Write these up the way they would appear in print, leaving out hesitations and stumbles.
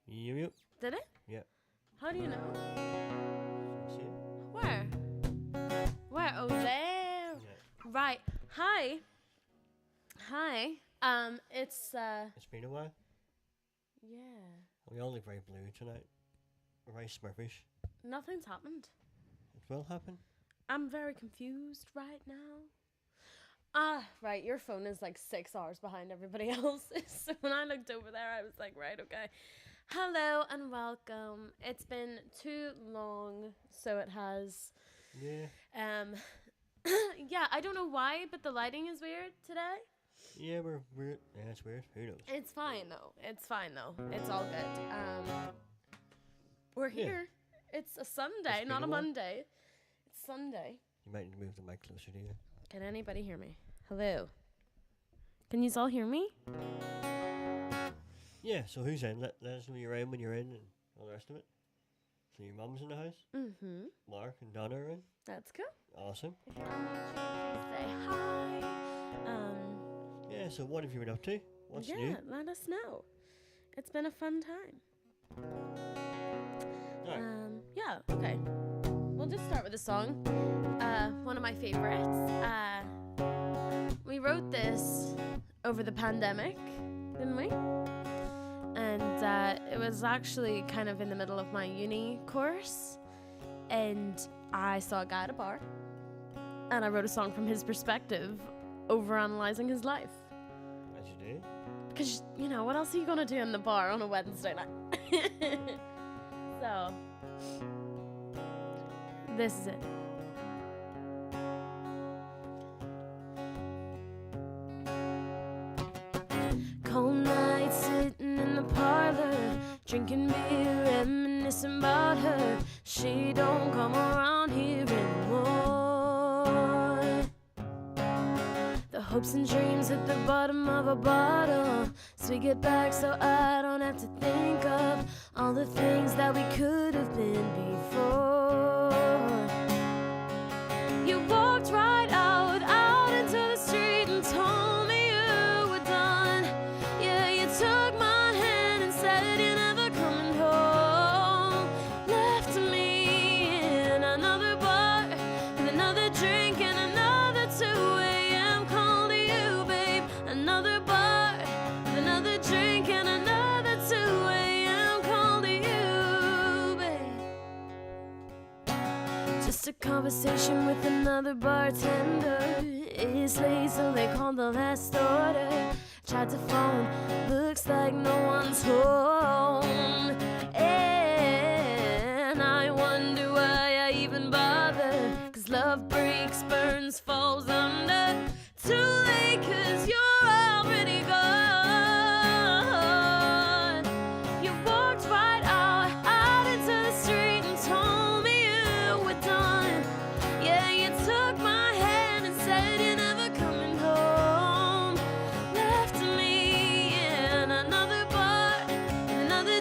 Yep. Did it? Yep. How do you know? See it? Where? Where? Oh, there. Yeah. Right. Hi. Hi. It's It's been a while. yeah. We all look very blue tonight. We're very smurfish. Nothing's happened. It will happen. I'm very confused right now. Right, your phone is like 6 hours behind everybody else. So when I looked over there, I was like, right, okay. Hello and welcome. It's been too long, so it has. Yeah. Yeah, I don't know why, but the lighting is weird today. Yeah, we're weird. Yeah, it's weird. Who knows? It's fine though. It's all good. We're here. It's a Sunday, It's not been a a while. Monday. It's Sunday. You might need to move the mic closer to you. Can anybody hear me? Hello. Can you all hear me? Yeah, so who's in? Let us know you're in when you're in and all the rest of it. So your mum's in the house? Mm-hmm. Mark and Donna are in? That's cool. Awesome. If you're on YouTube, please say hi. Yeah, so what have you been up to? What's Yeah, new? let us know. It's been a fun time. Alright. Yeah, okay. We'll just start with a song. One of my favorites. We wrote this over the pandemic, didn't we? And it was actually kind of in the middle of my uni course. And I saw a guy at a bar. And I wrote a song from his perspective, overanalyzing his life. As you do. Because, you know, what else are you going to do in the bar on a Wednesday night? So, this is it. Cold night sitting in the parlor, drinking beer, reminiscing about her. She don't come around here anymore. The hopes and dreams at the bottom of a bottle. Swig it back so I don't have to think of all the things that we could have been before. You walked right out into the street and told me you were done. Yeah, you took my hand and said you're never coming home. Left me in another bar with another drink and another 2 a.m. call to you, babe. Another bar with another drink and another 2 a.m. call to you, babe. Just a conversation with another bartender. It's late, so they called the last order. Tried to phone, looks like no one's home. And I wonder why I even bother. 'Cause love breaks, burns, falls under. Too late, 'cause you're already gone. You walked right out into the street and told me you were done. Yeah, you took my hand and said you're never coming home. Left me in another bar, another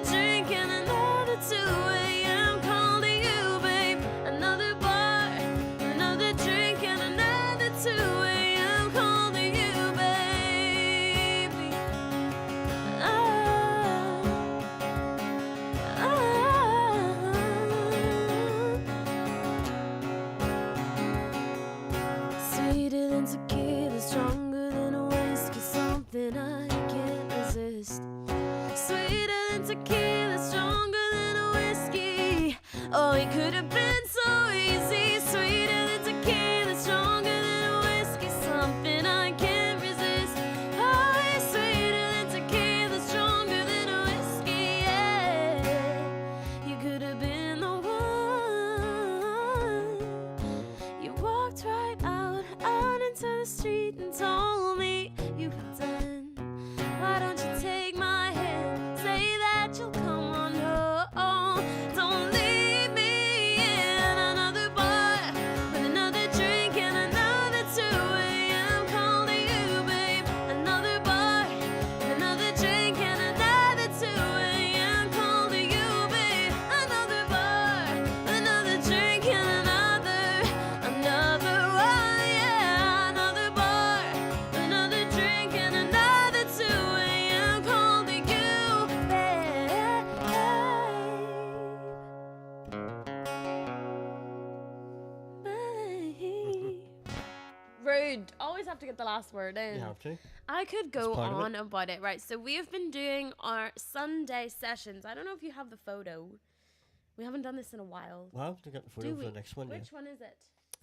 rude. Always have to get the last word in. You have to. I could go part of on about it. Right. So we have been doing our Sunday sessions. I don't know if you have the photo. We haven't done this in a while. We'll have to get the photo for the next one. Which one is it?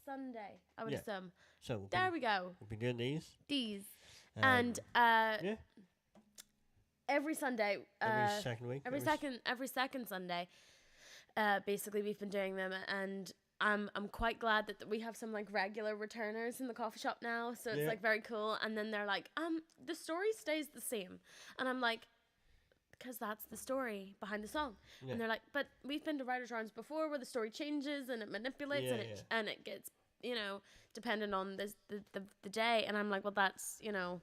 Sunday, I would Yeah. assume. So There we go. we'll be doing these. And yeah. every Sunday, Every second week. every second Sunday, basically we've been doing them, and I'm quite glad that we have some like regular returners in the coffee shop now, so it's like very cool. And then they're like, the story stays the same, and I'm like, because that's the story behind the song. And they're like, but we've been to writers' rounds before where the story changes and it manipulates and it gets, you know, dependent on the day. And I'm like, well, that's, you know,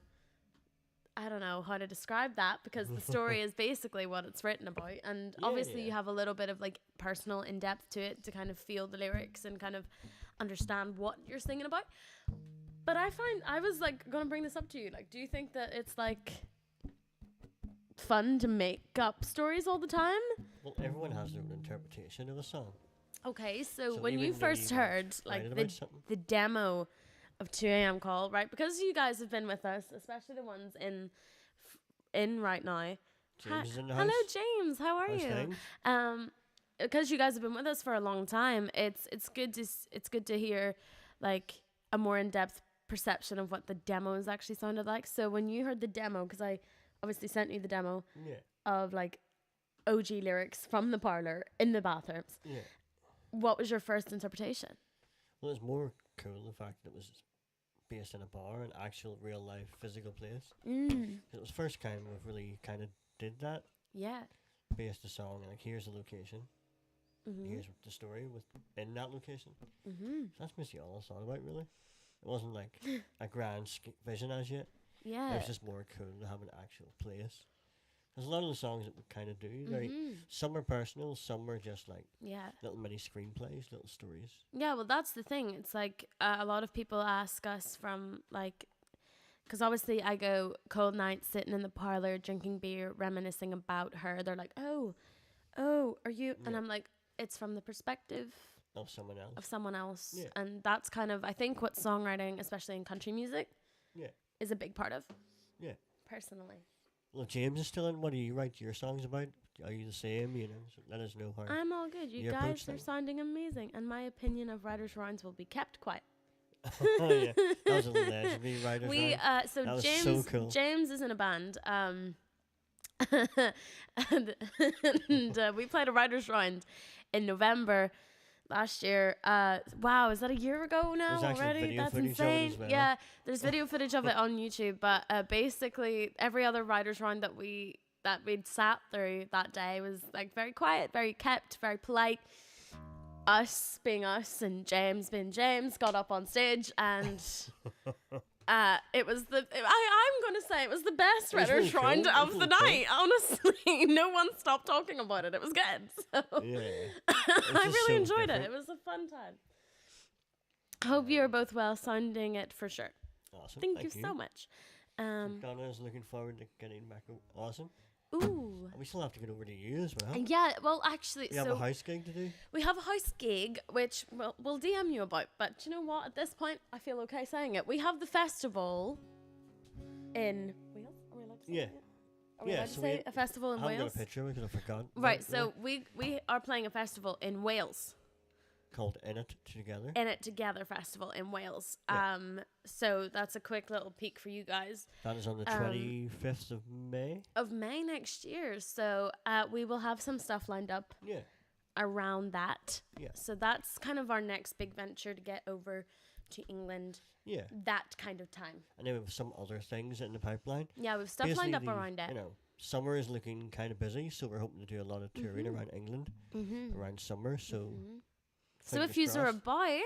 I don't know how to describe that, because the story is basically what it's written about. And obviously you have a little bit of like personal in depth to it to kind of feel the lyrics and kind of understand what you're singing about. But I was like going to bring this up to you. Like, do you think that it's like fun to make up stories all the time? Well, everyone has their own interpretation of a song. Okay, so when you first heard like the demo of 2 a.m. Call, right? Because you guys have been with us, especially the ones in right now. James is in the house. Hello, James. How are you? Because you guys have been with us for a long time, it's good to hear like a more in-depth perception of what the demos actually sounded like. So when you heard the demo, because I obviously sent you the demo of like OG lyrics from the parlor in the bathrooms. Yeah. What was your first interpretation? Well, it's more cool the fact that it was based in a bar, an actual real life physical place. It was the first time we've really kind of did that. Yeah. Based the song, like here's the location. Here's the story in that location. So that's basically all I thought about, really. It wasn't like a grand vision as yet. Yeah. It was just more cool to have an actual place. There's a lot of the songs that we kind of do. Some are personal, some are just like little mini screenplays, little stories. Yeah, well, that's the thing. It's like a lot of people ask us from like, because obviously I go cold nights sitting in the parlor drinking beer, reminiscing about her. They're like, oh, are you? And I'm like, it's from the perspective of someone else. Yeah. And that's kind of, I think, what songwriting, especially in country music, is a big part of. Yeah. Personally. Well, James is still in. What do you write your songs about? Are you the same? You know, so let us know how. I'm all good. You guys are sounding amazing, and my opinion of Writers' Rounds will be kept quiet. Oh yeah, that was a legendary Writers' Round. So that James, was so cool. James is in a band. And we played a Writers' Round in November last year. Wow, is that a year ago now already? That's insane. Well. Yeah, there's video footage of it on YouTube. But basically, every other writers' round that we'd sat through that day was like very quiet, very kept, very polite. Us being us and James being James got up on stage, and it was I'm gonna say it was the best writers' round of the night. Honestly, no one stopped talking about it. It was good. So I really enjoyed it. It was a fun time. Hope you're both well sounding it for sure. Awesome. Thank you so much. Donna's looking forward to getting back. Awesome. Ooh. And we still have to get over to you as well. Yeah, well, actually, we have a house gig to do. We have a house gig, which we'll DM you about. But you know what? At this point, I feel okay saying it. We have the festival in Wales. Are we allowed to say it? Are we allowed to say a festival in Wales? I haven't got a picture because I forgot. Right, so we are playing a festival in Wales. Called In It Together. In It Together Festival in Wales. Yeah. So that's a quick little peek for you guys. That is on the 25th of May. Of May next year. So we will have some stuff lined up around that. Yeah. So that's kind of our next big venture to get over to England. Yeah. That kind of time. And then we have some other things in the pipeline. Yeah, we've stuff lined up around it. You know, summer is looking kind of busy, so we're hoping to do a lot of touring around England around summer. So. So if you are a boy,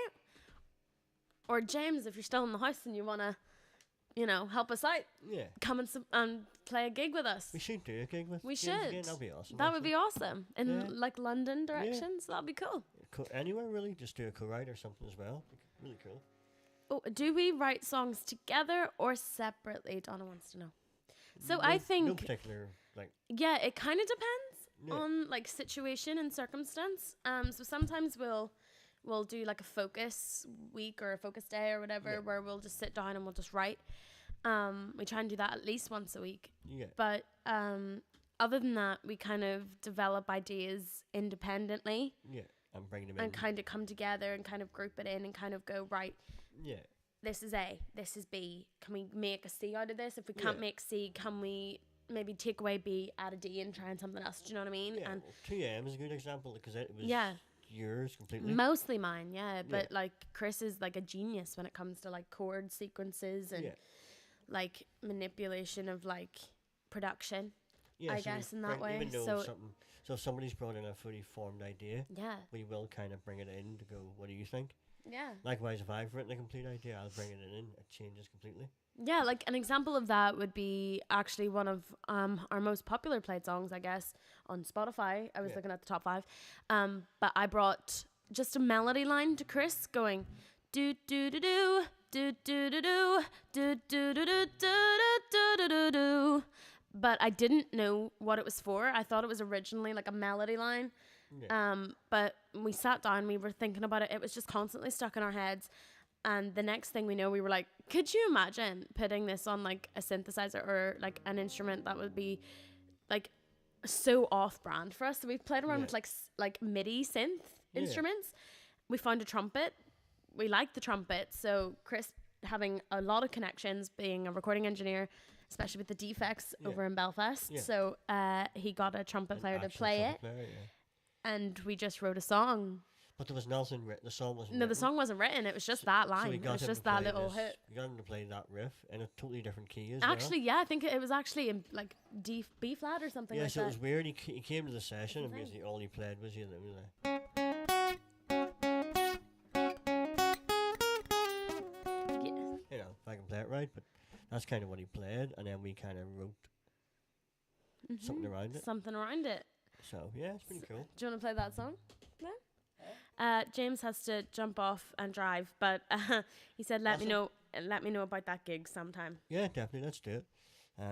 or James, if you're still in the house and you want to, you know, help us out, come and play a gig with us. We should do a gig with James again. That'd be awesome. That would be awesome. In like London directions, that'd be cool. Anywhere really, just do a co-write or something as well. Really cool. Oh, do we write songs together or separately? Donna wants to know. So I think... No particular, like... Yeah, it kind of depends on like situation and circumstance. So sometimes we'll we'll do like a focus week or a focus day or whatever, where we'll just sit down and we'll just write. We try and do that at least once a week. Yeah. But other than that, we kind of develop ideas independently. Yeah, and bring them in. And kind of come together and kind of group it in and kind of go, right. Yeah. This is A, this is B. Can we make a C out of this? If we can't make C, can we maybe take away B, add a D and try and something else? Do you know what I mean? Yeah, and 2am is a good example because it was yours completely. Mostly mine, but like Chris is like a genius when it comes to like chord sequences and like manipulation of like production. Yeah, I guess in that way. So if somebody's brought in a fully formed idea, we will kind of bring it in to go, what do you think? Yeah. Likewise, if I've written a complete idea, I'll bring it in. It changes completely. Yeah, like an example of that would be actually one of our most popular played songs, I guess, on Spotify. I was looking at the top 5. But I brought just a melody line to Chris going do do do do do do do do do do do do do do do. But I didn't know what it was for. I thought it was originally like a melody line. Yeah. But we sat down, we were thinking about it. It was just constantly stuck in our heads. And the next thing we know, we were like, could you imagine putting this on like a synthesizer or like an instrument that would be like so off brand for us? So we've played around with like MIDI synth instruments. We found a trumpet. We liked the trumpet. So Chris, having a lot of connections, being a recording engineer, especially with the Defects over in Belfast. Yeah. So he got a trumpet player to play it. And we just wrote a song. But there was nothing written. The song wasn't written. No, the song wasn't written. It was just that line. So it was just that little hit. We got him to play that riff in a totally different key as actually, well. Yeah, I think it was actually in like B flat or something like that. Yeah, so it was weird. He came to the session and basically all he played was, you know, if I can play it right, but that's kind of what he played, and then we kind of wrote something around it. Something around it. So yeah, it's pretty cool. Do you want to play that song? No. James has to jump off and drive, but he said, "Let me know about that gig sometime." Yeah, definitely. Let's do it.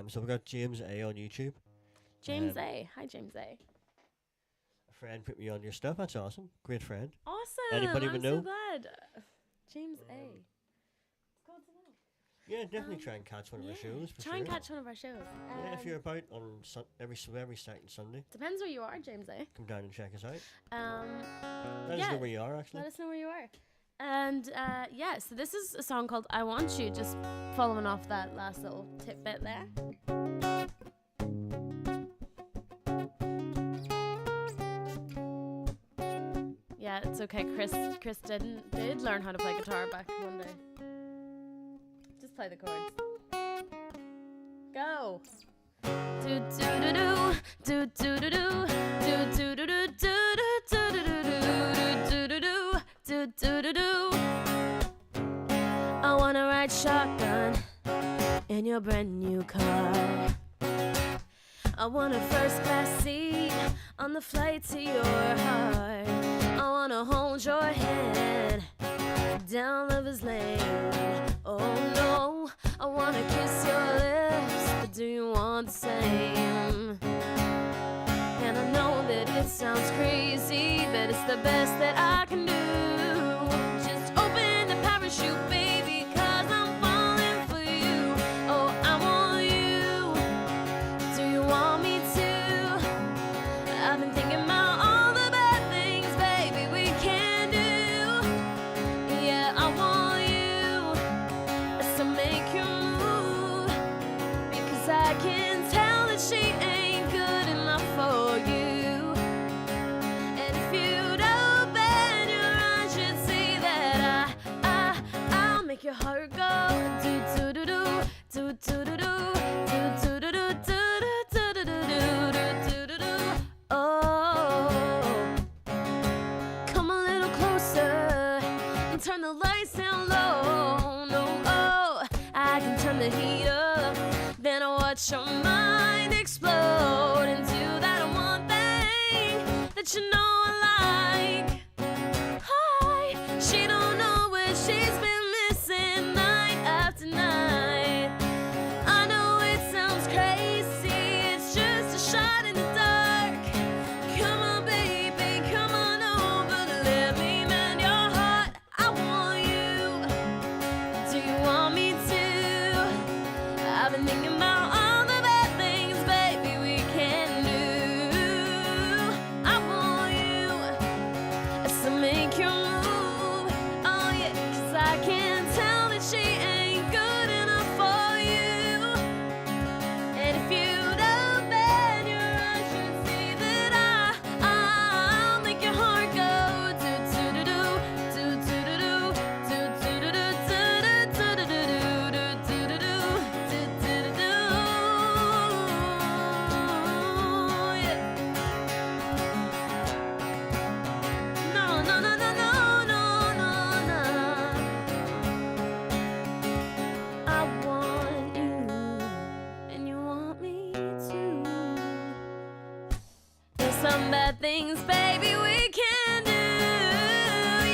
So we got James A on YouTube. James A. Hi, James A. A friend put me on your stuff. That's awesome. Great friend. Awesome. Anybody would know? I'm so glad. James A. Yeah, definitely try and catch one of our shows. Try and catch one of our shows. Yeah, if you're about on every second Sunday. Depends where you are, James A. Come down and check us out. Let us know where you are, actually. Let us know where you are. And so this is a song called I Want You, just following off that last little tidbit there. Yeah, it's okay. Chris did learn how to play guitar back one day. Just play the chords. Go. Do do do do do do do do do do do do do do do do do do. I wanna ride shotgun in your brand new car. I want a first class seat on the flight to your heart. I wanna hold your hand down Lover's Lane. Oh no, I wanna kiss your lips, but do you want the same? And I know that it sounds crazy, but it's the best that I can do. Just open the parachute, baby, 'cause I'm falling for you. Oh, I want you. Do you want me to? I've been thinking about all the bad things, baby, we can do. Yeah, I want you. So make your move, because I can tell that she ain't good enough for you. And if you'd open your eyes, you'd see that I'll make your heart go do do do do do do do do do do do do do do do do do. Oh, come a little closer and turn the lights down low. No, oh, I can turn the heat up, then I watch your mind explode into that one thing that you know I like. Hi, she don't know what she's been missing night after night. I know it sounds crazy, it's just a shot in the dark. Come on, baby, come on over, let me mend your bad things, baby, we can do.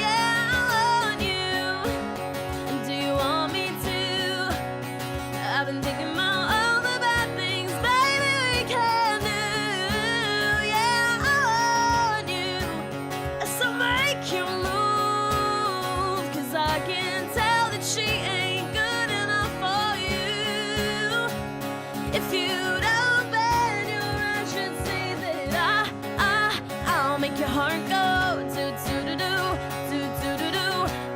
Yeah, I want you. And do you want me to? I've been thinking about all the bad things, baby, we can do. Yeah, I want you. So make your move, 'cause I can tell that she ain't good enough for you. If you don't bend, I should say that I'll make your heart go do do do do do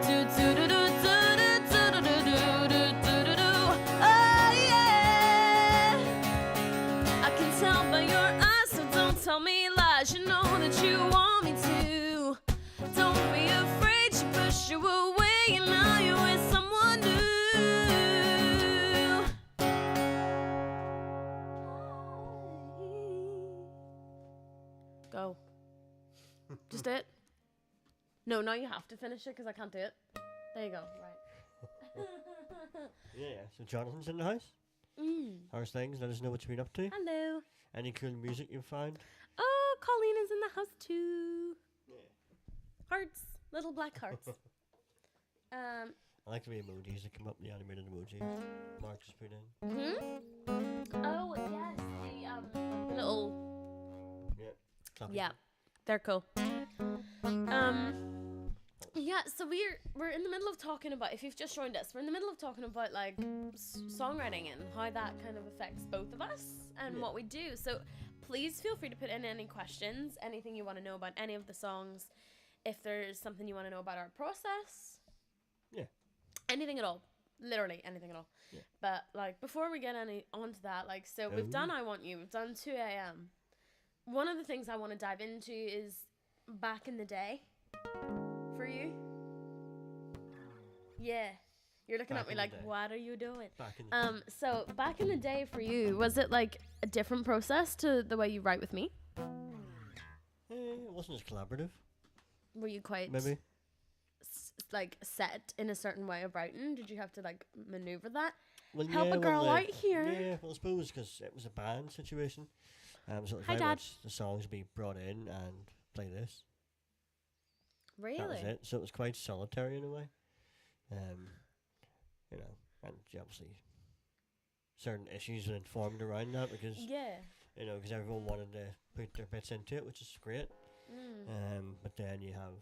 do do do do do do do do do do do. Oh yeah, I can tell by your eyes, so don't tell me lies. You know that you want me to. Don't be afraid to push you away, and now you're with someone new. Go. Just it. No, now you have to finish it because I can't do it. There you go. Right. Yeah. So Jonathan's in the house. How's things? Let us know what you've been up to. Hello. Any cool music you've found? Oh, Colleen is in the house too. Yeah. Hearts, little black hearts. I like the emojis that come up, the animated emojis Mark just put in. Oh yes, the little. Yeah. Clapping. Yeah, they're cool. Yeah, so we're in the middle of talking about, if you've just joined us, we're in the middle of talking about like songwriting and how that kind of affects both of us and what we do. So please feel free to put in any questions, anything you want to know about any of the songs. If there's something you want to know about our process. Yeah. Anything at all. Literally anything at all. Yeah. But like before we get onto that, like so we've done I Want You, we've done 2 a.m. One of the things I want to dive into is back in the day for you. Yeah. You're looking at me like, what are you doing? So back in the day for you, was it like a different process to the way you write with me? It wasn't as collaborative. Were you quite maybe like set in a certain way of writing? Did you have to like maneuver that? Well, help a girl out here. Yeah, well, I suppose because it was a band situation. So it was Hi, very Dad. much the songs be brought in and play this. Really? That was it. So it was quite solitary in a way. You know, and obviously certain issues were informed around that because you know, because everyone wanted to put their bits into it, which is great. But then you have,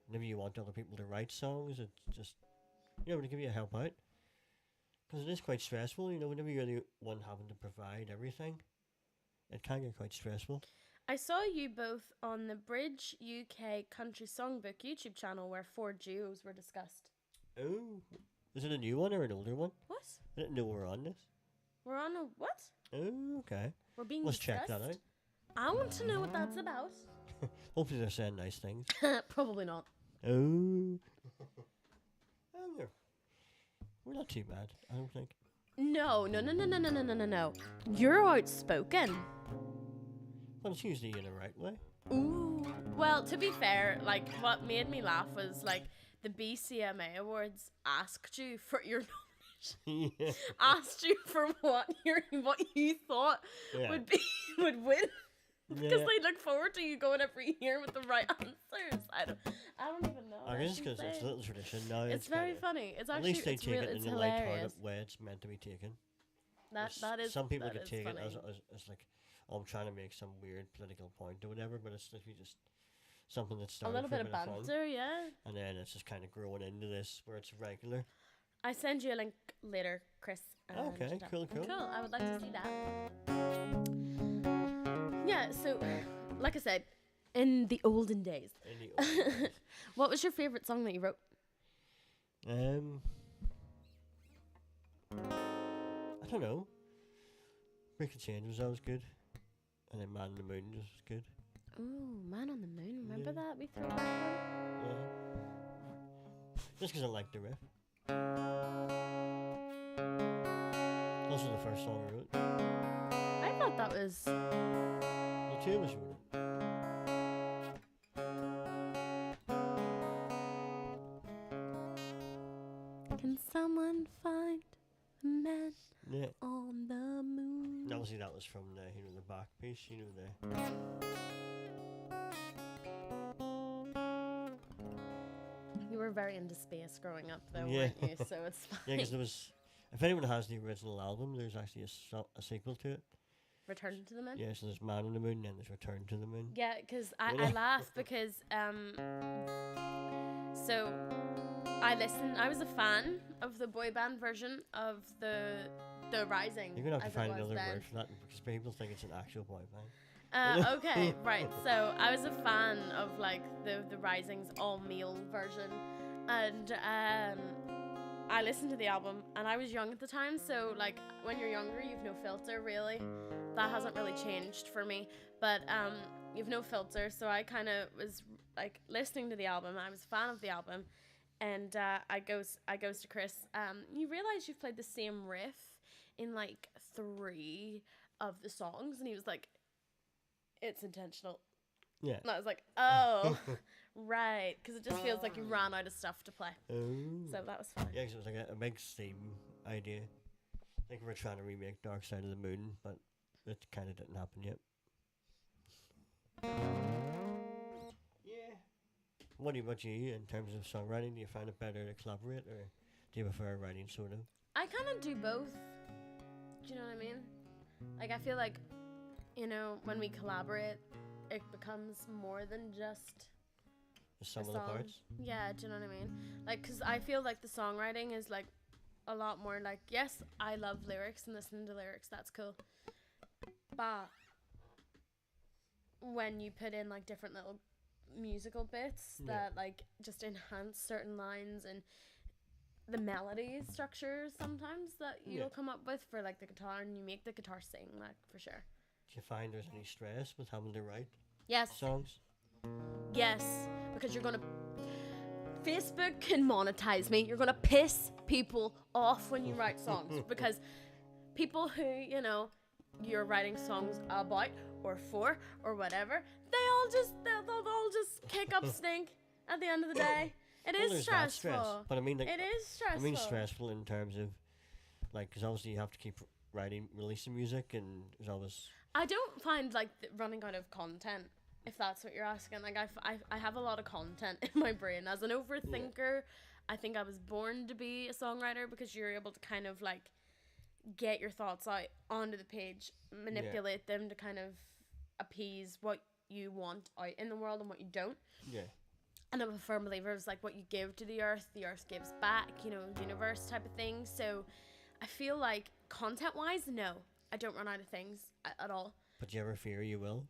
whenever you want other people to write songs, it's just, you know, to give you a help out. Because it is quite stressful, you know, whenever you're the one having to provide everything, it can get quite stressful. I saw you both on the Bridge UK Country Songbook YouTube channel where 4 duos were discussed. Oh, is it a new one or an older one? What? I didn't know we were on this. We're on a what? Oh, okay. We're being Let's discussed? check that out. I want to know what that's about. Hopefully they're saying nice things. Probably not. Oh. We're not too bad, I don't think. No. You're outspoken. Well, it's usually in the right way. Ooh. Well, to be fair, like, what made me laugh was, like, the BCMA Awards asked you for your nomination. Yeah. Asked you for what you thought would win. Because they look forward to you going every year with the right answers. I don't even know. I guess because it's a little tradition now. It's very funny. It's actually, at least they take it in the light-hearted hilarious. way it's meant to be taken. That is. Some people that could is take funny. it as like, oh, I'm trying to make some weird political point or whatever, but it's literally just something that's started a little for bit of banter, fun, yeah. and then it's just kind of growing into this where it's regular. I send you a link later, Chris. Okay, cool. Cool. I would like to see that. Yeah. So, like I said, in the olden days. What was your favorite song that you wrote? I don't know. Break a Change was always good, and then Man on the Moon was good. Ooh, Man on the Moon. Remember that? We threw that Yeah. Just because I liked the riff. That was the first song I wrote. I thought that was. The two of us wrote it. Can someone find a man Yeah. on the moon? Obviously that was from the, the back piece, the were very into space growing up, though, weren't you? So it's fine. Yeah, because there was. If anyone has the original album, there's actually a sequel to it. Return to the Moon? Yeah, so there's Man on the Moon and there's Return to the Moon. Yeah, because I laugh because so I was a fan of the boy band version of the Rising. You're gonna have to find another word for that because people think it's an actual boy band. Okay, right. So I was a fan of like the Rising's all male version, and I listened to the album, and I was young at the time. So like when you're younger, you've no filter really. That hasn't really changed for me, but you've no filter. So I kind of was like listening to the album. I was a fan of the album, and I goes to Chris. You realize you've played the same riff in like 3 of the songs, and he was like, it's intentional. Yeah. And I was like, oh, right. Because it just feels like you ran out of stuff to play. Oh. So that was fun. Yeah, because it was like a big Steam idea. I think we were trying to remake Dark Side of the Moon, but it kind of didn't happen yet. Yeah. What about you in terms of songwriting? Do you find it better to collaborate, or do you prefer writing solo? I kind of do both. Do you know what I mean? Like, I feel like, you know, when we collaborate, it becomes more than just the sum of the parts? Yeah, do you know what I mean? Like, because I feel like the songwriting is, like, a lot more like, yes, I love lyrics and listening to lyrics, that's cool. But when you put in, like, different little musical bits that, like, just enhance certain lines and the melody structures sometimes that you'll come up with for, like, the guitar, and you make the guitar sing, like, for sure. Do you find there's any stress with having to write songs? Yes, because you're gonna... Facebook can monetize me. You're gonna piss people off when you write songs because people who, you know, you're writing songs about or for or whatever, they'll all just kick up stink at the end of the day. It is stressful. Stress. But I mean, like, it is stressful. I mean stressful in terms of, like, because obviously you have to keep releasing music, and there's always... I don't find, like, running out of content, if that's what you're asking. Like, I have a lot of content in my brain. As an overthinker, I think I was born to be a songwriter because you're able to kind of, like, get your thoughts out onto the page, manipulate them to kind of appease what you want out in the world and what you don't. Yeah. And I'm a firm believer of, like, what you give to the earth gives back, you know, universe type of thing. So I feel like content-wise, no, I don't run out of things at all. But do you ever fear you will?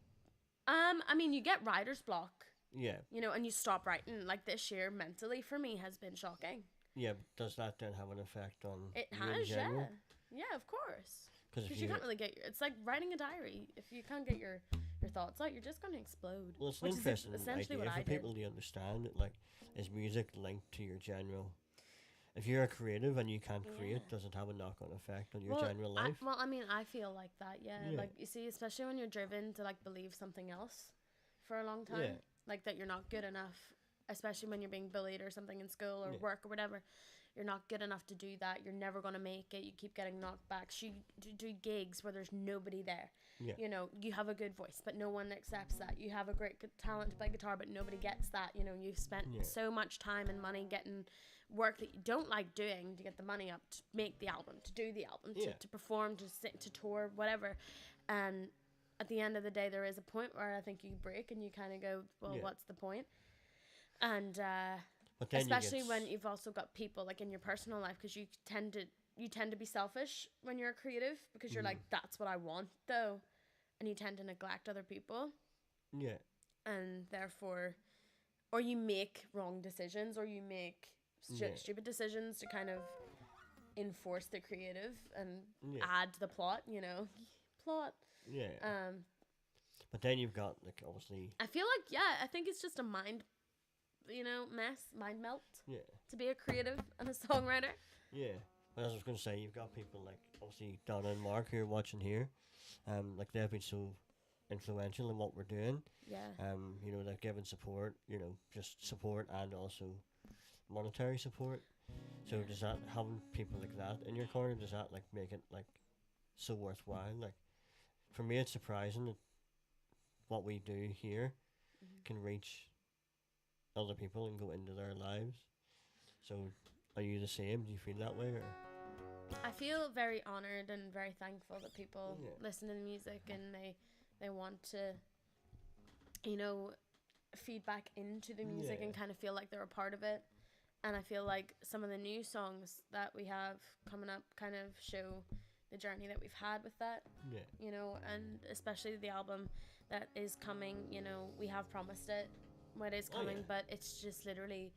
I mean, you get writer's block. Yeah. You know, and you stop writing. Like, this year, mentally, for me, has been shocking. Yeah, but does that then have an effect on it you has, in general? Yeah, of course. Because you can't really get it's like writing a diary. If you can't get your thoughts out, you're just going to explode. Well, it's an interesting idea for people to understand that, like, is music linked to your general... If you're a creative and you can't create, does it have a knock-on effect on your general life? I mean, I feel like that, yeah. Like, you see, especially when you're driven to, like, believe something else for a long time. Yeah. Like, that you're not good enough, especially when you're being bullied or something in school or work or whatever. You're not good enough to do that. You're never going to make it. You keep getting knocked back. You do gigs where there's nobody there. Yeah. You know, you have a good voice, but no one accepts that. You have a great talent to play guitar, but nobody gets that. You know, you've spent so much time and money getting work that you don't like doing to get the money up to make the album, to do the album, to perform, to sit, to tour, whatever. And at the end of the day, there is a point where I think you break and you kind of go, well, what's the point? And but then especially when you've also got people, like, in your personal life, because you tend to be selfish when you're a creative, because you're like, that's what I want though, and you tend to neglect other people. Yeah. And therefore, or you make wrong decisions, or you make stupid decisions to kind of enforce the creative and add to the plot, you know. Plot. Yeah. But then you've got, like, obviously... I feel like, I think it's just a mind melt. Yeah. To be a creative and a songwriter. Yeah. But as I was going to say, you've got people like, obviously, Donna and Mark who are watching here. Like, they've been so influential in what we're doing. Yeah. You know, they've given support, you know, just support and also monetary support. So does that, having people like that in your corner, does that, like, make it, like, so worthwhile? Like, for me, it's surprising that what we do here can reach other people and go into their lives. So, are you the same? Do you feel that way? Or? I feel very honoured and very thankful that people listen to the music and they want to, you know, feedback into the music and kind of feel like they're a part of it. And I feel like some of the new songs that we have coming up kind of show the journey that we've had with that. Yeah. You know, and especially the album that is coming, you know, we have promised it when it is coming, but it's just literally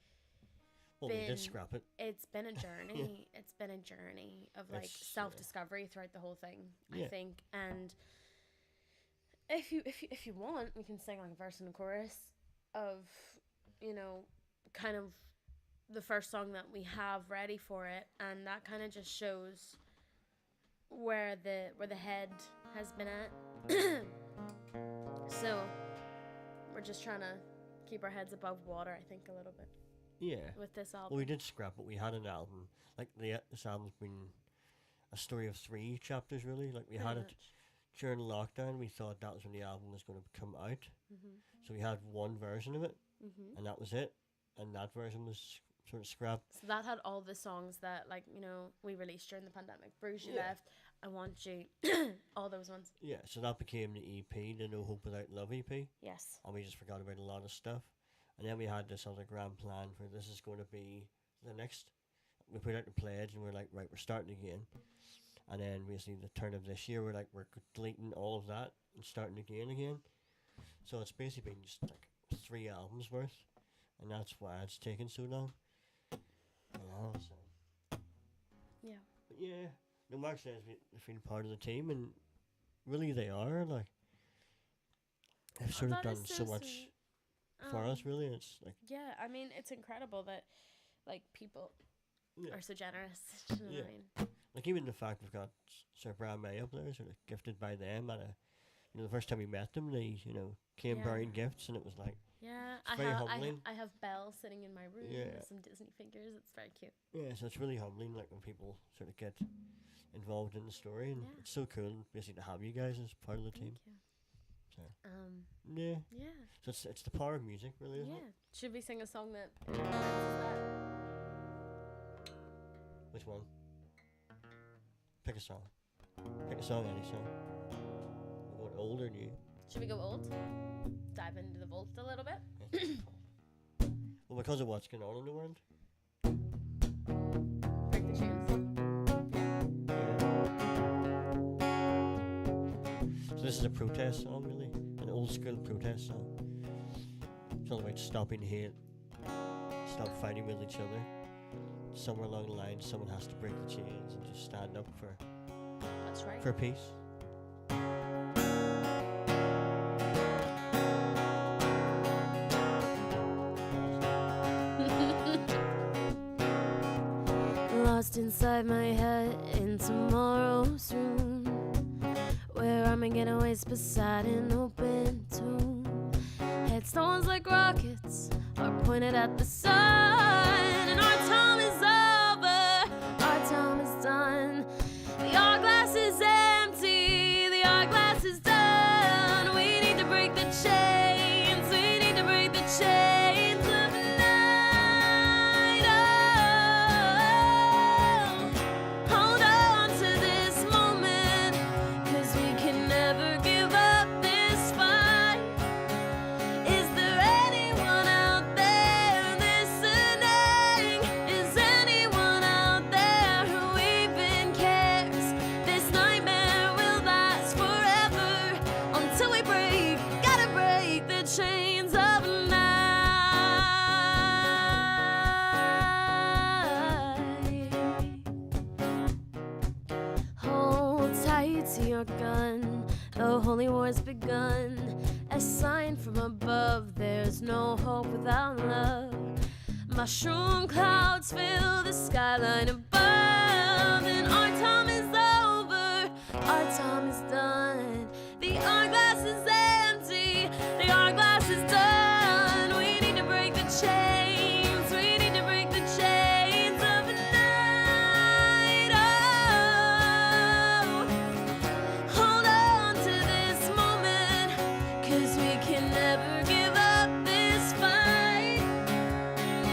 we did scrap it. It's been a journey. It's been a journey of like self-discovery throughout the whole thing, I think. And if you want, we can sing like a verse and a chorus of, you know, kind of the first song that we have ready for it, and that kind of just shows where the head has been at. So we're just trying to keep our heads above water, I think, a little bit. Yeah. With this album. Well, we did scrap it. We had an album. Like, this album's been a story of 3 chapters, really. Like, we had it during lockdown. We thought that was when the album was going to come out. Mm-hmm. So we had one version of it, and that was it. And that version was sort of scrapped. So that had all the songs that, like, you know, we released during the pandemic. Bruise You Left, I Want You, all those ones. Yeah, so that became the EP, the No Hope Without Love EP. Yes. And we just forgot about a lot of stuff. And then we had this other grand plan for this is going to be the next. We put out the pledge and we're like, right, we're starting again. And then basically the turn of this year, we're deleting all of that and starting again. So it's basically been just like 3 albums worth. And that's why it's taken so long. You know, so. Yeah. But yeah, no, Mark says they feel part of the team, and really they are. Like, they've sort of done so much for us, really. It's like, yeah, I mean, it's incredible that like people are so generous. You know what I mean? Like, even the fact we've got Sir Brian May up there, sort of gifted by them at the first time we met them, they came bearing gifts, and it was like, very humbling. I have Belle sitting in my room with some Disney figures. It's very cute. Yeah, so it's really humbling, like, when people sort of get involved in the story, and it's so cool basically to have you guys as part of the team. Thank you. So yeah. So it's the power of music, really, isn't it? Should we sing a song that? Which one? Pick a song. Pick a song, any song. We're going old or new? Should we go old? Dive into the vault a little bit? Well, because of what's going on in the world. Break the chains. So this is a protest song, really. An old school protest song. It's all about stopping hate. Stop fighting with each other. Somewhere along the line, someone has to break the chains and just stand up for... That's right. For peace. Lost inside my head in tomorrow's room, where I'm in getaways beside an open tomb. Headstones like rockets are pointed at the sun, and our time is over, our time is done. The hourglass is empty, the hourglass is done. We need to break the chains, we need to break the chains of the night. Oh, hold on to this moment, 'cause we can never give up this fight. Is there anyone out there listening? Is anyone out there who even cares? This nightmare will last forever until we break. Gotta break the chains of night. Hold tight to your gun, the holy war's begun. A sign from above, there's no hope without love. Mushroom clouds fill the skyline above, and our time is over, our time is done. The hourglass is empty, the hourglass is done. We need to break the chains, we need to break the chains of the night. Oh, hold on to this moment, 'cause we can never give up this fight.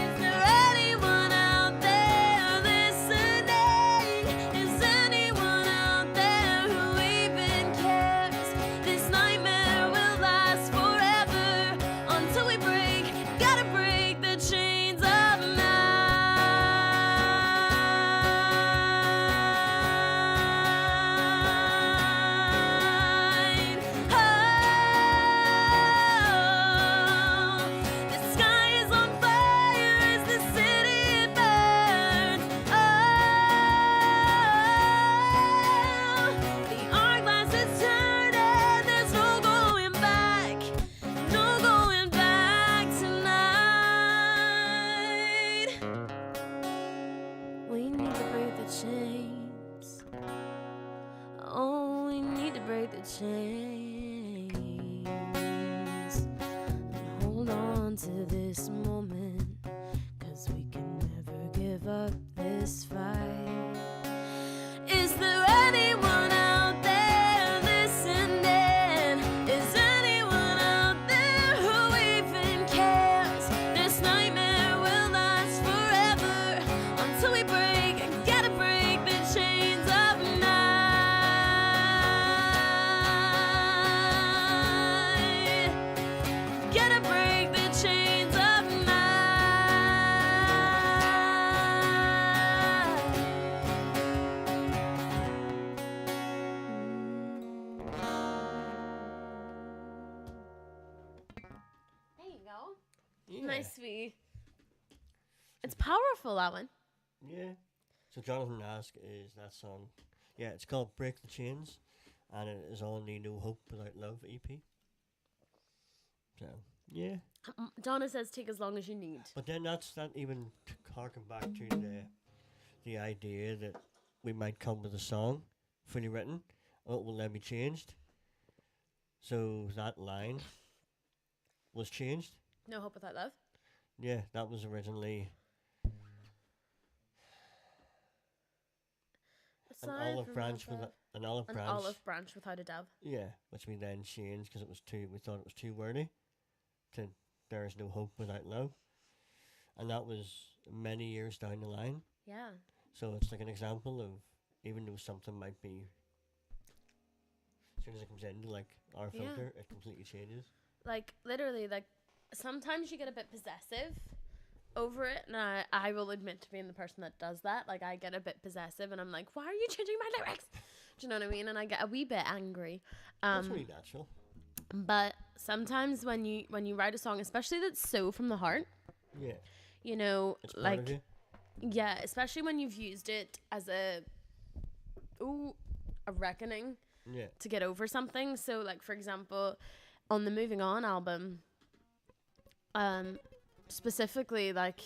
Is there anyone out chains and hold on to this moment, 'cause we can never give up this fight. Is there anyone out there listening? Is anyone out there who even cares? This nightmare will last forever until we break and gotta break the chains of night. Gotta break the chains of There you go. Yeah. Nice, sweet. It's powerful, that one. Yeah. So Jonathan Ask is that song. Yeah, it's called Break the Chains, and it is on the No Hope Without Love EP. So, yeah. Donna says take as long as you need. But then that even harken back to the idea that we might come with a song fully written, or it will then be changed. So that line was changed. No Hope Without Love. Yeah, that was originally an olive branch with an olive branch. An olive branch without a dove. Yeah, which we then changed because we thought it was too wordy. To There is no hope without love, and that was many years down the line. Yeah. So it's like an example of, even though something might be, as soon as it comes into like our filter, it completely changes. Like literally, like sometimes you get a bit possessive over it, and I will admit to being the person that does that. Like I get a bit possessive, and I'm like, why are you changing my lyrics? Do you know what I mean? And I get a wee bit angry. That's really natural. But sometimes when you write a song, especially that's so from the heart, yeah, you know, it's like part of you. Yeah, especially when you've used it as a reckoning, Yeah, to get over something. So like for example, on the Moving On album, specifically like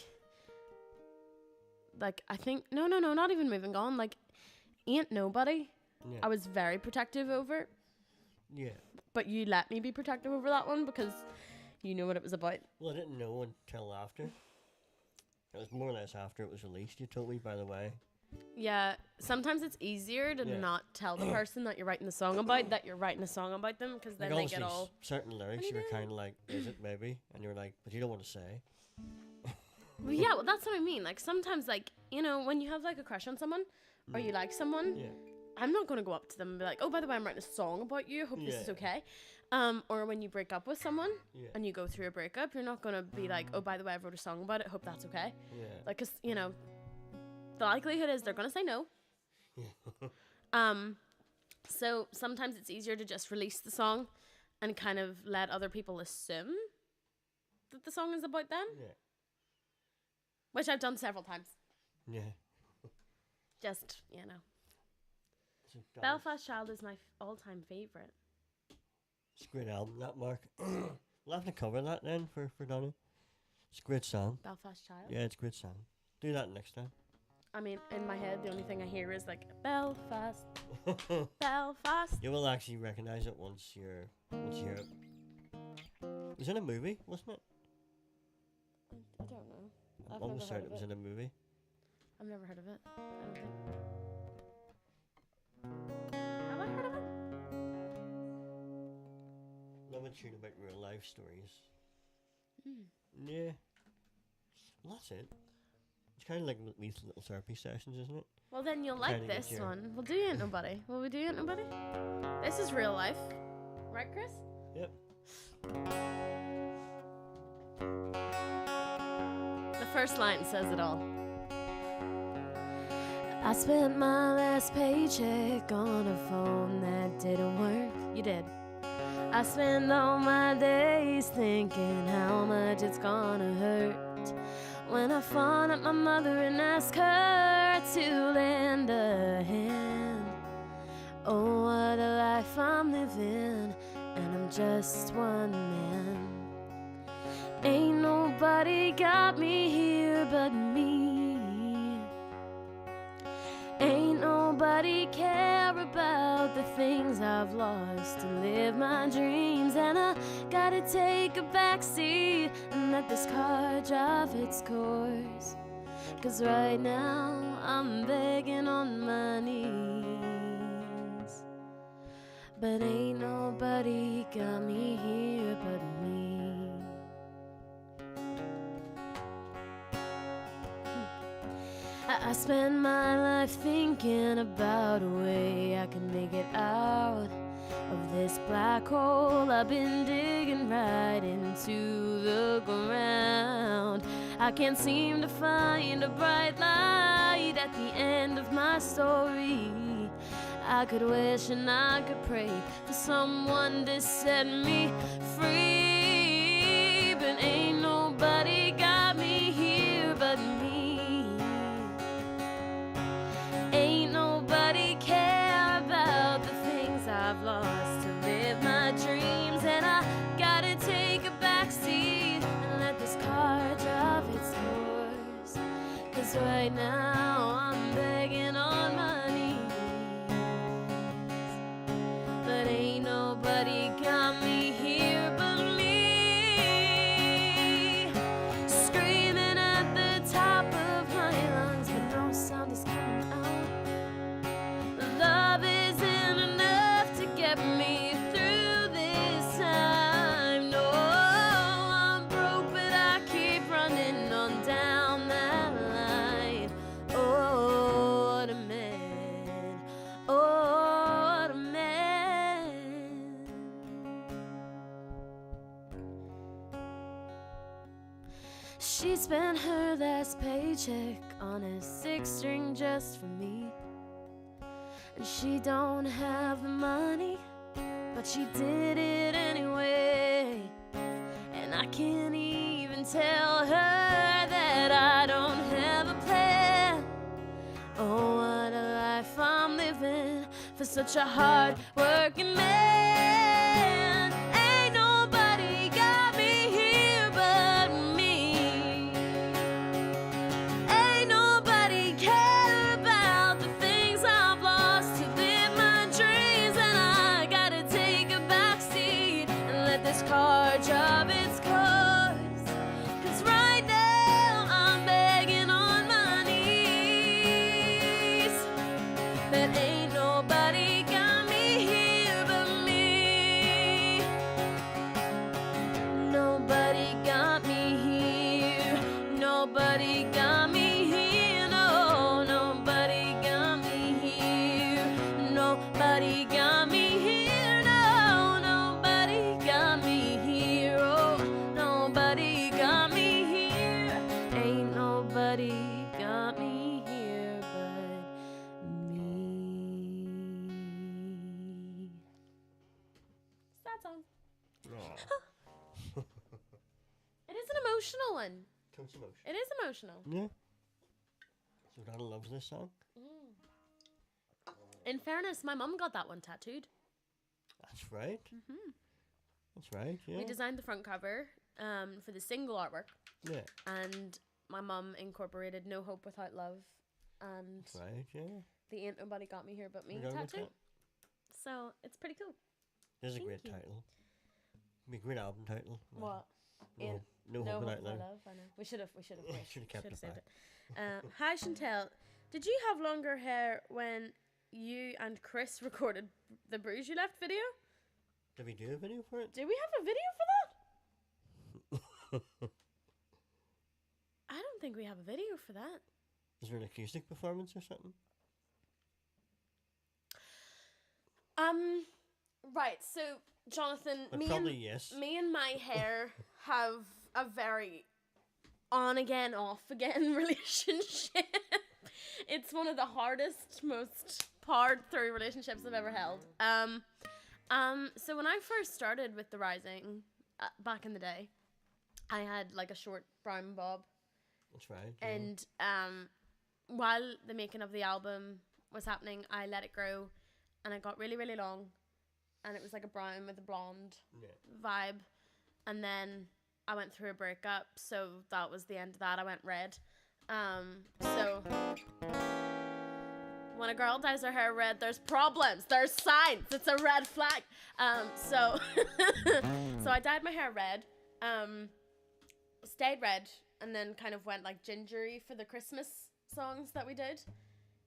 I think no, not even Moving On, like Ain't Nobody. yeah, I was very protective over. yeah. But you let me be protective over that one because you knew what it was about. Well, I didn't know until after. It was more or less after it was released. You told me, by the way. Yeah, sometimes it's easier to not tell the person that you're writing the song about that you're writing a song about them, because then like they get all certain lyrics. You were kind of like, "Is it maybe?" And you were like, "But you don't want to say." Well, yeah, well, that's what I mean. Like sometimes, like you know, when you have like a crush on someone or you like someone. Yeah. I'm not going to go up to them and be like, oh, by the way, I'm writing a song about you. Hope this is okay. Or when you break up with someone and you go through a breakup, you're not going to be like, oh, by the way, I wrote a song about it. Hope that's okay. Yeah. Like, 'cause, you know, the likelihood is they're going to say no. So sometimes it's easier to just release the song and kind of let other people assume that the song is about them. Yeah. Which I've done several times. Yeah. Just, you know. So Belfast Child is my all-time favourite. It's a great album, that, Mark. We'll have to cover that then for Donnie. It's a great song. Belfast Child? Yeah, it's a great song. Do that next time. I mean, in my head, the only thing I hear is like, Belfast, Belfast. You will actually recognise it once you hear it. It was in a movie, wasn't it? I don't know. I'm almost certain it was in a movie. I've never heard of it. I don't think. Have I heard of it? Love a tune about real life stories. Yeah. Well, that's it. It's kind of like these little therapy sessions, isn't it? Well, then you'll like this one. We'll do Ain't Nobody. Will we do Ain't Nobody? This is real life. Right, Chris? Yep. The first line says it all. I spent my last paycheck on a phone that didn't work. You did. I spend all my days thinking how much it's gonna hurt when I phone up my mother and ask her to lend a hand. Oh, what a life I'm living, and I'm just one man. Ain't nobody got me here but me. Ain't nobody care about about the things I've lost to live my dreams, and I gotta take a backseat and let this car drive its course. 'Cause right now I'm begging on my knees, but ain't nobody got me here but me. I spend my life thinking about a way I can make it out of this black hole I've been digging right into the ground. I can't seem to find a bright light at the end of my story. I could wish and I could pray for someone to set me free, but ain't nobody got me here but me. Ain't nobody care about the things I've lost to live my dreams, and I gotta take a backseat and let this car drive its course. 'Cause right now I'm begging on my knees, but ain't nobody got me here but me. Screaming at the top of my lungs, but no sound is coming out. Love isn't enough to get me through this time. No, I'm broke, but I keep running on down that line. Oh, what a man. Oh, what a man. She spent her last paycheck on a 6-string just for me. And she don't have the money, but she did it anyway. And I can't even tell her that I don't have a plan. Oh, what a life I'm living for such a hard-working man. Ain't nobody got me here but me. Ain't nobody care about the things I've lost to live my dreams, and I gotta take a backseat and let this car drive its course. 'Cause right now I'm begging on my knees, but ain't nobody got me here but me. Nobody got me here. Nobody got me here. No, nobody got me here. Nobody got me here. No, nobody got me here. Oh, nobody got me here. Ain't nobody got me here but me. Sad song. It is an emotional one. Totes emotion. It is emotional. Yeah. So Dad loves this song. In fairness, my mum got that one tattooed. That's right. That's right, yeah. We designed the front cover for the single artwork, Yeah. and my mum incorporated No Hope Without Love and That's right, yeah. the Ain't Nobody Got Me Here But Me We go with tattoo. that. So it's pretty cool. This is a Thank great you. title. Be a great album title. What? No Hope Without Love. Love. I know. We should have. Should have kept it saved back. it. Hi Chantel, did you have longer hair when you and Chris recorded the Bruise You Left video? Did we do a video for it? Do we have a video for that? I don't think we have a video for that. Is there an acoustic performance or something? Right, so Jonathan, Yes. me and my hair have a very on again, off again relationship. It's one of the hardest, most hard through relationships I've ever held. So when I first started with The Rising, back in the day, I had like a short brown bob. That's right. Yeah. And while the making of the album was happening, I let it grow, and it got really, really long, and it was like a brown with a blonde vibe. And then I went through a breakup, so that was the end of that. I went red. So when a girl dyes her hair red, there's problems. There's signs. It's a red flag. So I dyed my hair red. Stayed red, and then kind of went like gingery for the Christmas songs that we did.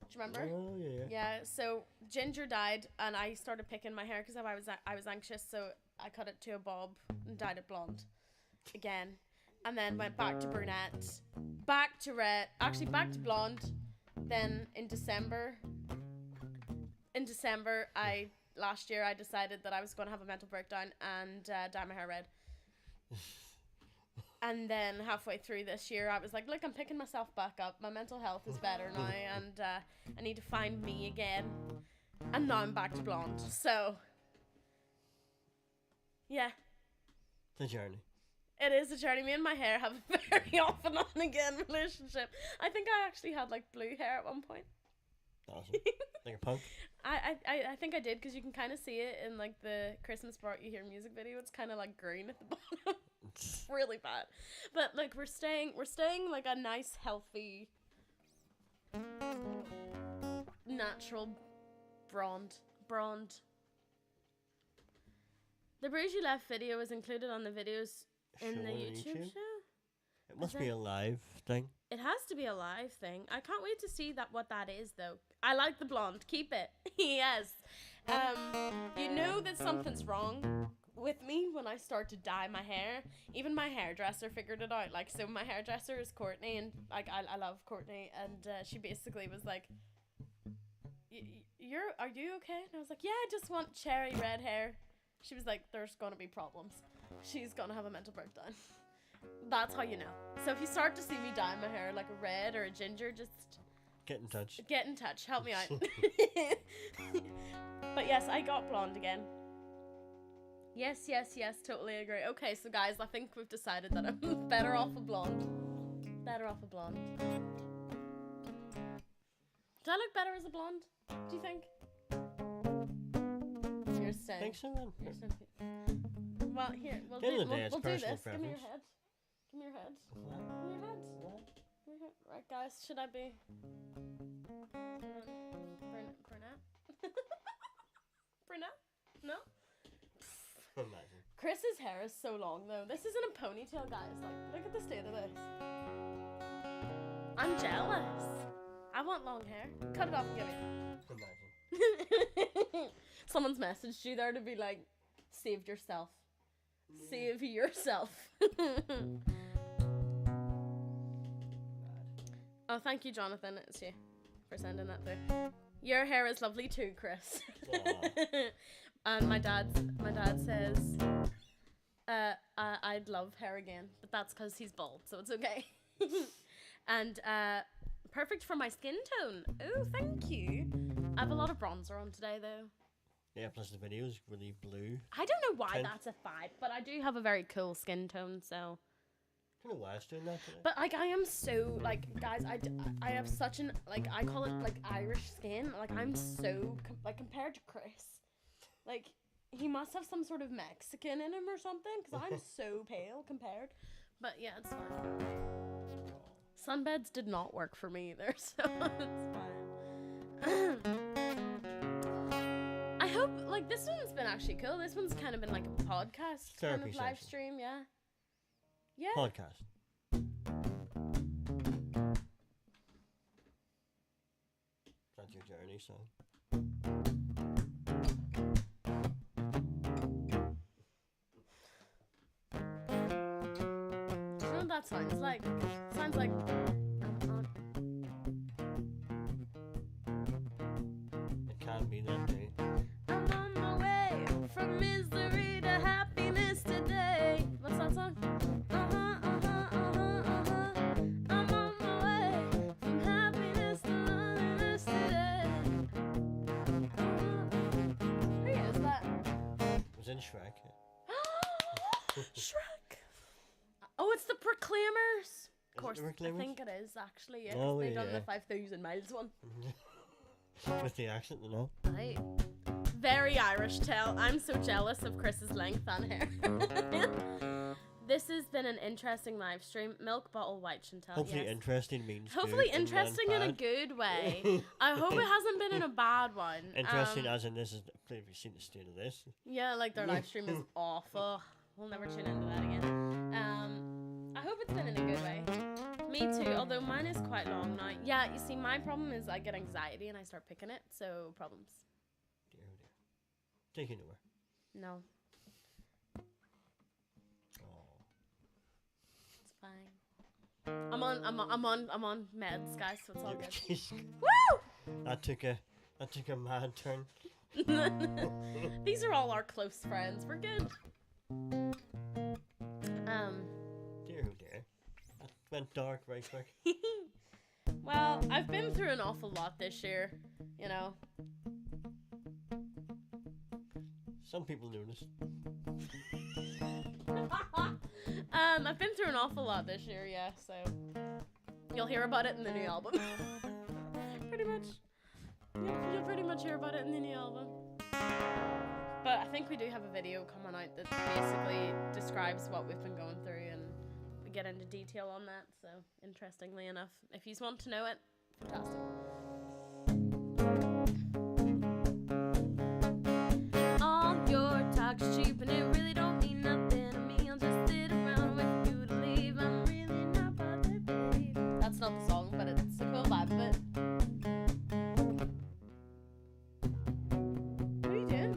Do you remember? Oh yeah. Yeah. So ginger dyed, and I started picking my hair because I was anxious, so I cut it to a bob and dyed it blonde again, and then went back to brunette, back to red, actually back to blonde. Then in December, last year I decided that I was going to have a mental breakdown and dye my hair red. And then halfway through this year, I was like, look, I'm picking myself back up. My mental health is better now, and I need to find me again. And now I'm back to blonde. So, yeah. It's a journey. It is a journey. Me and my hair have a very off and on again relationship. I think I actually had like blue hair at one point. Awesome. Like a punk? I think I did, because you can kind of see it in like the Christmas Brought You Here music video. It's kind of like green at the bottom. It's really bad. But like we're staying like a nice, healthy, natural blonde. The Bruise You Left video is included on the videos in the YouTube show. It must be a live thing. It has to be a live thing. I can't wait to see what that is, though. I like the blonde. Keep it. Yes. You know that something's wrong with me when I start to dye my hair. Even my hairdresser figured it out. Like, so my hairdresser is Courtney, and like I love Courtney, and she basically was like, are you okay? And I was like, yeah, I just want cherry red hair. She was like, there's gonna be problems. She's gonna have a mental breakdown. That's how you know. So if you start to see me dye my hair like a red or a ginger, just get in touch. Get in touch. Help me out. But yes, I got blonde again. Yes, totally agree. Okay, so guys, I think we've decided that I'm better off a blonde. Better off a blonde. Do I look better as a blonde? Do you think? You're staying. I think so, then. You're staying. Well, here, we'll do this. Give me your head. Give me your head. Give me your head. Give me your head. Right, guys, should I be brunette? Brunette? No? Imagine. Chris's hair is so long, though. This isn't a ponytail, guys. Like, look at the state of this. I'm jealous. I want long hair. Cut it off and give me. Someone's messaged you there to be like, save yourself. Save yourself. Oh, thank you, Jonathan. It's you for sending that through. Your hair is lovely too, Chris. And my dad says, I'd love hair again, but that's because he's bald, so it's okay. And perfect for my skin tone. Oh, thank you. I have a lot of bronzer on today, though. Yeah, plus the video is really blue. I don't know why that's a vibe, but I do have a very cool skin tone, so. I don't know why I was doing that today. But like, I am so like, guys, I have such an like, I call it like Irish skin. Like, I'm so like compared to Chris, like he must have some sort of Mexican in him or something, because I'm so pale compared. But yeah, it's fine. Sunbeds did not work for me either, so it's fine. I hope, like, this one's been actually cool. This one's kind of been like a podcast, therapy kind of live stream, yeah. Yeah. Podcast. That's your journey, so. Do you know what that sounds like? It sounds like. It can be that day. I'm on my way from misery to happiness today. What's that song? I'm on my way from happiness to loneliness today. Who is that? It was in Shrek. Shrek. Oh, it's the Proclaimers. Of course, I think it is actually. Yeah, Oh, they done yeah. the 5,000 miles one. With the accent, you know. Right. Very Irish tale. I'm so jealous of Chris's length on hair. This has been an interesting live stream. Milk bottle white Chantal. Hopefully interesting means hopefully good interesting in a good way. I hope it hasn't been in a bad one. Interesting as in this is... Have you seen the state of this? Yeah, like their live stream is awful. We'll never tune into that again. I hope it's been in a good way. Me too, although mine is quite long now. Yeah, you see, my problem is I get anxiety and I start picking it, so problems. Dear, oh dear. Take it nowhere. No. It's fine. I'm on meds, guys, so it's all good. Woo! That took a mad turn. These are all our close friends. We're good. Dear, oh dear. That went dark right quick. Well, I've been through an awful lot this year, you know. Some people notice. I've been through an awful lot this year, yeah, so you'll hear about it in the new album. Pretty much. You'll pretty much hear about it in the new album. But I think we do have a video coming out that basically describes what we've been going through, and we get into detail on that, so interestingly enough, if you want to know it, fantastic. All your talk's cheap and it really don't mean nothing to me. I'll just sit around with you to leave. I'm really not bothered, babe. That's not the song, but it's a cool vibe of it. What are you doing?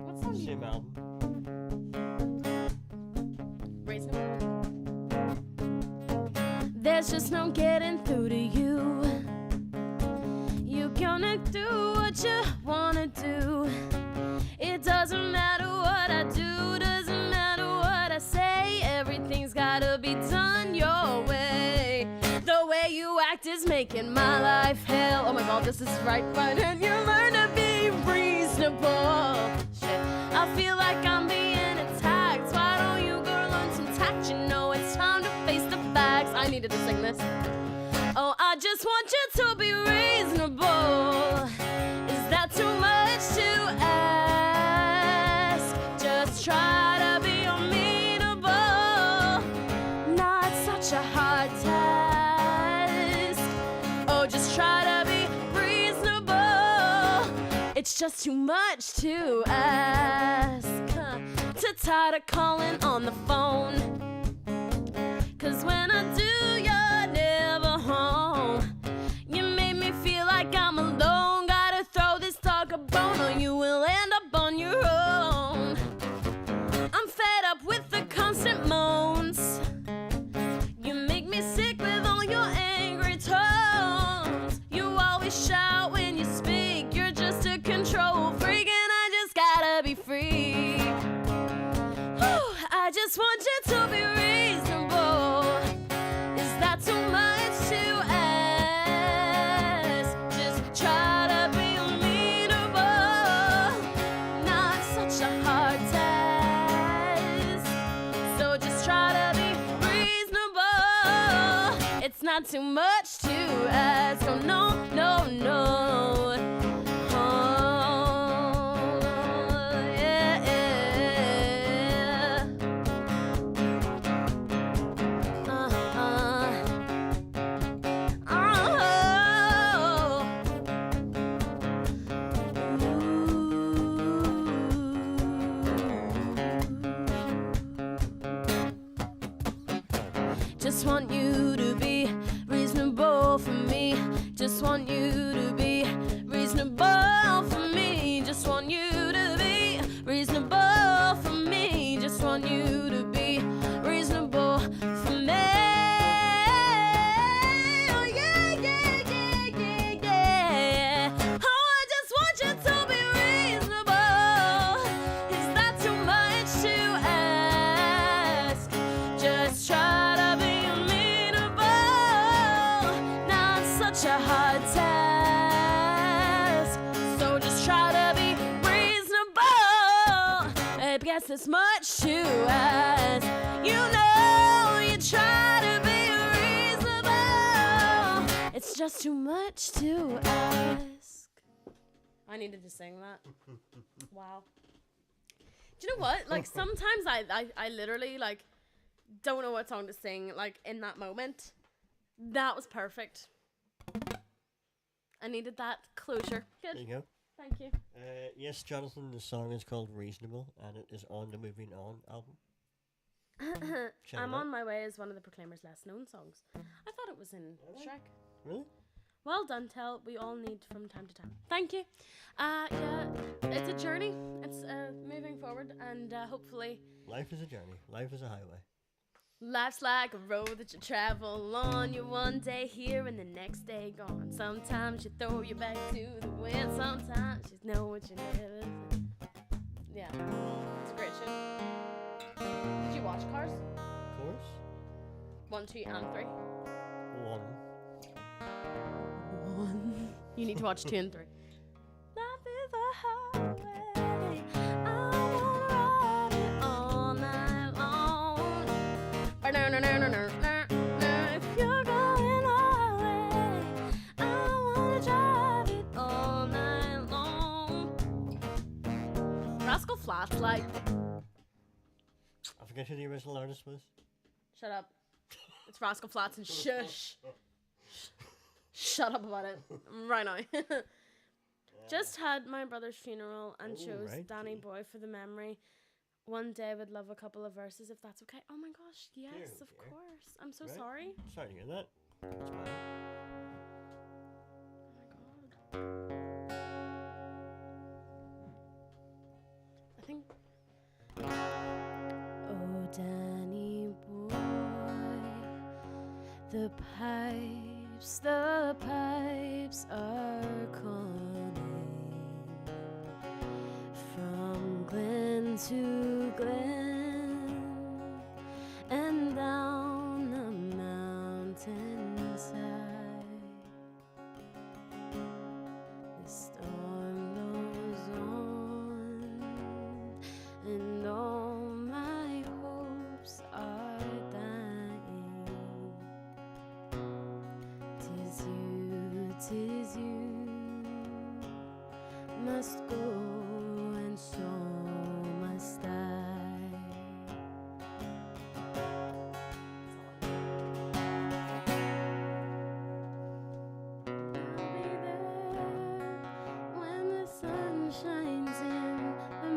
What song? Same album. There's just no getting through to you. You're gonna do what you wanna do. It doesn't matter what I do, doesn't matter what I say. Everything's gotta be done your way. The way you act is making my life hell. Oh my god, this is right, and you learn to be reasonable. Shit, I feel like I'm being attacked. Why don't you go learn some tact? You know it's time to face the facts. I needed to sing this. Oh, I just want you to be reasonable. Is that too much to ask? Just try to be amenable. Not such a hard task. Oh, just try to be reasonable. It's just too much to ask. Too tired of calling on the phone. 'Cause when I do, you're never home. You made me feel like I'm alone. Gotta throw this dog a bone or you will end up on your own. I'm fed up with the constant moans. You make me sick with all your angry tones. You always shout when you speak. You're just a control freak and I just gotta be free. Whew, I just want you to be reasonable. Is that too much to ask? Just try to be amenable. Not such a hard task. So just try to be reasonable. It's not too much to ask. Oh no, no, no. Oh, yeah, yeah. Just want you to be reasonable for me. Just want you to be reasonable for me. Just want you to be reasonable for me. Just want you to be reasonable for me. Oh yeah, yeah, yeah, yeah, yeah. Oh, I just want you to be reasonable. Is that too much to ask? Just try to be amenable. Not such a hard task. So just try to be reasonable. I guess it's much to ask. You know you try to be reasonable. It's just too much to ask. I needed to sing that. Wow. Do you know what? Like, sometimes I literally, like, don't know what song to sing, like, in that moment. That was perfect. I needed that closure. Good. There you go. Thank you. Yes, Jonathan, the song is called Reasonable, and it is on the Moving On album. I'm on my way is one of the Proclaimers' less known songs. I thought it was in Shrek. Really? Well done, Tell. We all need from time to time. Thank you. Yeah, it's a journey. It's moving forward, and hopefully... Life is a journey. Life is a highway. Life's like a road that you travel on. You're one day here and the next day gone. Sometimes you throw you back to the wind. Sometimes you know what you never... Yeah, it's a great show. Did you watch Cars? Of course. 1, 2, and 3. 1. You need to watch 2 and 3. Life is a highway. I wanna ride it all night long. If you're going our way, I wanna drive it all night long. Rascal Flatts, like. I forget who the original artist was. Shut up. It's Rascal Flatts and shush. Shut up about it right now. Just had my brother's funeral and chose Danny Boy for the memory. One day I would love a couple of verses if that's okay. Oh my gosh, yes, of course. I'm so sorry. Sorry to hear that. That's mine. Oh my god. I think. Oh, Danny Boy, the pipes are calling from glen to glen and down the mountainside. The storm blows on and all my hopes are dying. 'Tis you must go and so must I. I'll be there when the sun shines in the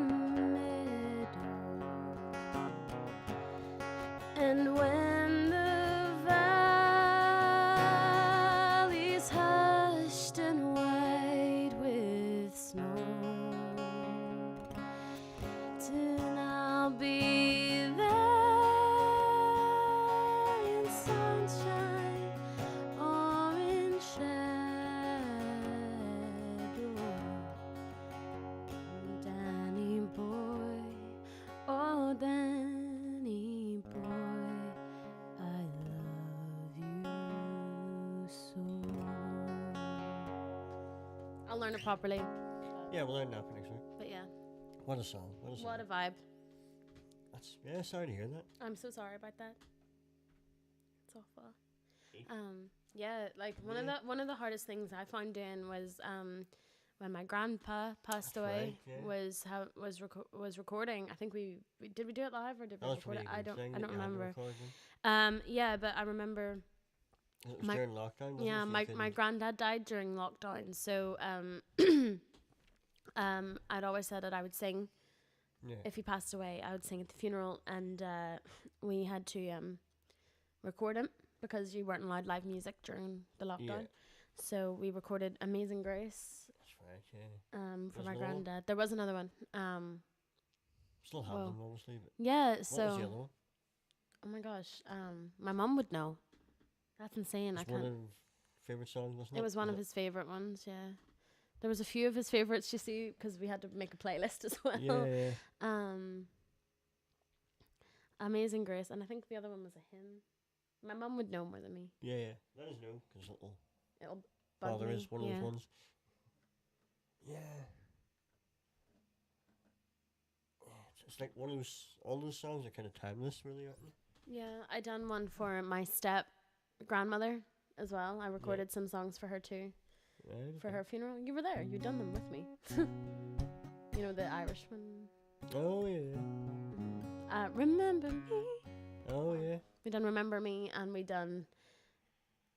meadow and when the valley's hushed and white with snow. Then I'll be there in sunshine or in shadow. Danny boy, oh Danny boy, I love you so. I'll learn it properly. Yeah, we'll learn that for next week. But yeah, What a song. What a song. what a vibe. Yeah, sorry to hear that. I'm so sorry about that. It's awful. Yeah, like one of the hardest things I found doing was when my grandpa passed away. Right, yeah. was recording. I think we did we do it live or did we record it? I don't remember. Yeah, but I remember It was during lockdown. Wasn't yeah, it? So my granddad died during lockdown, so I'd always said that I would sing. Yeah. If he passed away, I would sing at the funeral, and we had to record him because you weren't allowed live music during the lockdown. Yeah. So we recorded Amazing Grace. That's right. Yeah. For my granddad. There was another one. Still have them, obviously. But yeah. what was the other one? Oh my gosh. My mum would know. That's insane. It's one of his favorite songs, wasn't it? It was one of his favorite ones. Yeah. There was a few of his favorites, you see, because we had to make a playlist as well. Yeah. Amazing Grace, and I think the other one was a hymn. My mum would know more than me. Yeah. Let us know, because It'll bug there me. is one of those ones. Yeah. It's like one of those. All those songs are kind of timeless, really, aren't they? Yeah, I done one for my step grandmother as well. I recorded some songs for her too. Right, for her funeral. You were there. You done them with me. You know, the Irish one. Oh yeah. Remember Me. Oh yeah. We done Remember Me, and we done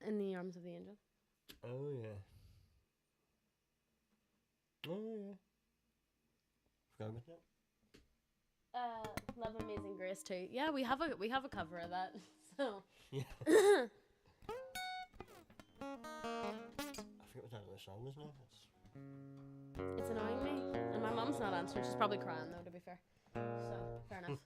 In the Arms of the Angel. Oh yeah. Oh yeah. Forgot about that. Love Amazing Grace too. Yeah, we have a cover of that. So yeah. I forget what that other song was now. It's annoying me, and my mum's not answering. She's probably crying though, to be fair. So fair enough.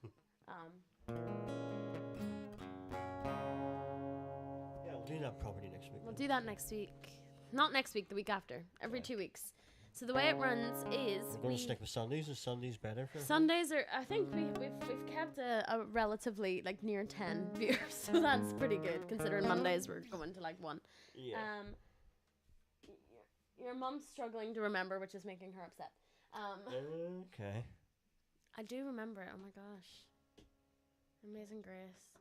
Yeah, we'll do that property next week. We'll do that next week. Not next week, the week after. Every 2 weeks. So the way it runs is we're going to stick with Sundays. Is Sundays better for Sundays are, I think we've kept a relatively like near 10 viewers, so that's pretty good considering Mondays we're going to like 1. Yeah. Your mum's struggling to remember, which is making her upset. Okay. I do remember it. Oh my gosh. Amazing Grace.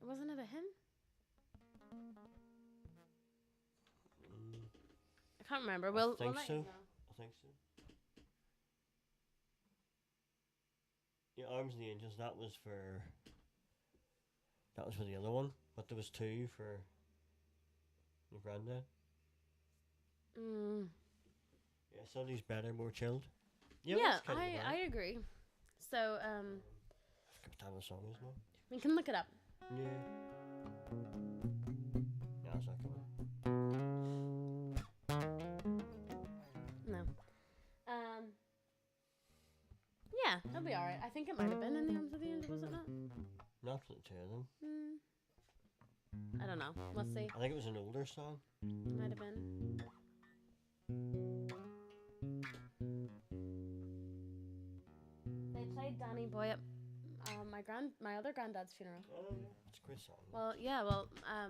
Wasn't it a hymn? I can't remember. We'll think let so. you know. I think so. Yeah, Arms of the Angels. That was for the other one, but there was 2 for your granddad. Yeah, Sunday's better, more chilled. Yeah, I agree. So I forget what time the song is now. we can look it up. Yeah. No, it's not coming. No. Yeah, that'll be alright. I think it might have been In the Arms of the Angel, was it not? Not for the 2 of them. I don't know. We'll see. I think it was an older song. Might have been. They played Danny Boy at my other granddad's funeral. Oh, yeah. It's a great song. Well, yeah. Well,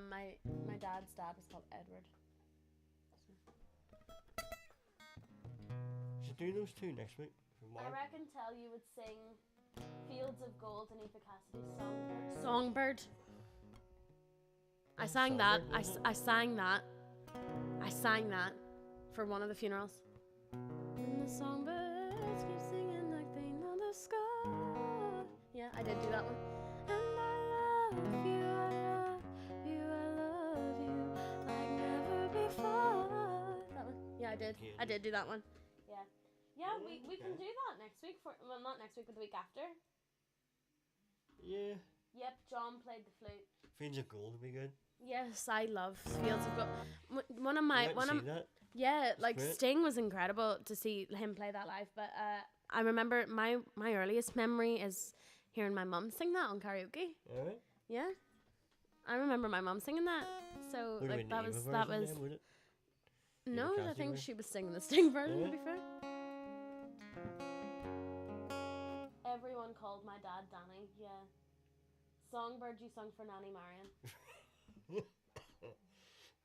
my dad's dad was called Edward. Should do those 2 next week. For Mark. I reckon Tell You would sing Fields of Gold and Aoife Cassidy's Songbird. I sang that. I sang that for one of the funerals. And the songbirds keep singing like they know the sky. Yeah, I did do that one. And I love you, I love you, I love you like never before. That one. Yeah, I did. I did do that one. Yeah. Yeah, we can do that next week. Well, not next week, but the week after. Yeah. Yep, John played the flute. Fields of Gold would be good. Yes, I love Fields of Gold. One of my yeah, like great. Sting was incredible to see him play that live. But I remember my earliest memory is hearing my mum sing that on karaoke. Alright. Yeah, I remember my mum singing that. So Would like that was then, would it? no, Cassidy I think version? she was singing the Sting version. Yeah. To be fair. Everyone called my dad Danny. Yeah. Songbird you sung for Nanny Marion.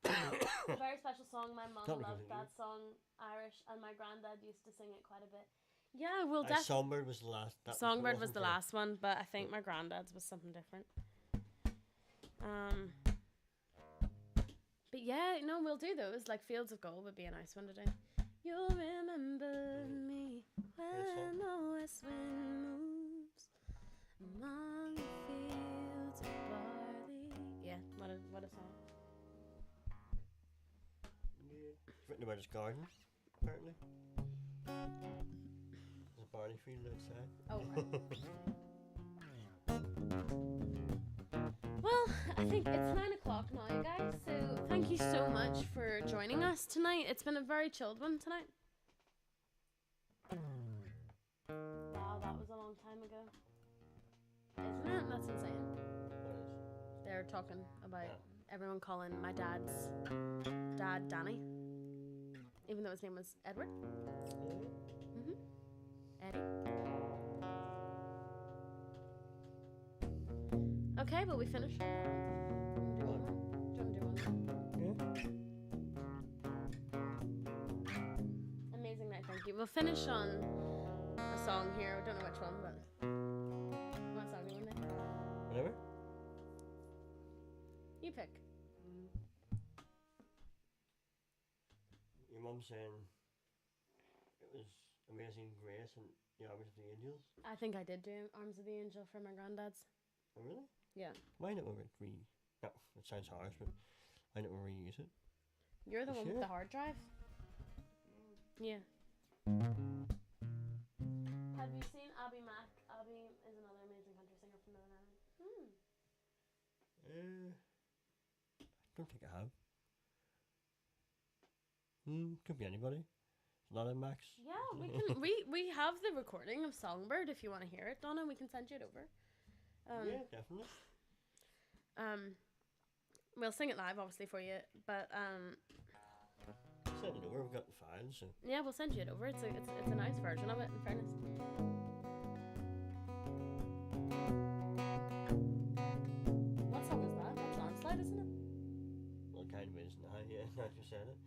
A very special song. My mum loved that song, Irish, and my granddad used to sing it quite a bit. Yeah, well, definitely. Songbird was the last. Songbird was the last one, but I think my granddad's was something different. But yeah, no, we'll do those. Like Fields of Gold would be a nice one to do. You'll remember me when the west wind moves among the fields of barley. Yeah, what a song. Yeah. It's written about his garden, apparently. There's a barley field outside. Oh. Well, I think it's 9 o'clock now, guys. So thank you so much for joining us tonight. It's been a very chilled one tonight. Wow, that was a long time ago. Isn't it? That's insane. They're talking about everyone calling my dad's dad Danny, even though his name was Edward. Eddie. Okay, but we finished. Do you want to do one? Yeah. Amazing night, thank you. We'll finish on a song here. We don't know which one, but what song do you want to do? Whatever. You pick. your mum saying it was Amazing Grace and the Arms of the Angels. I think I did do Arms of the Angel for my granddad's. Oh, really? Yeah. Why don't we no, it sounds harsh, but why don't we reuse it? You're the one with the hard drive? Yeah. Have you seen Abby Mack? Abby is another amazing country singer from Northern Ireland. I don't think I have. Could be anybody. It's not in Max. Yeah, we can. we have the recording of Songbird if you want to hear it, Donna. We can send you it over. Yeah, definitely. We'll sing it live, obviously, for you, but send it over. We've got the files. So. Yeah, we'll send you it over. It's a nice version of it, in fairness. What song is that? That's Landslide, isn't it? Well, it kind of is now. Yeah, now you said it.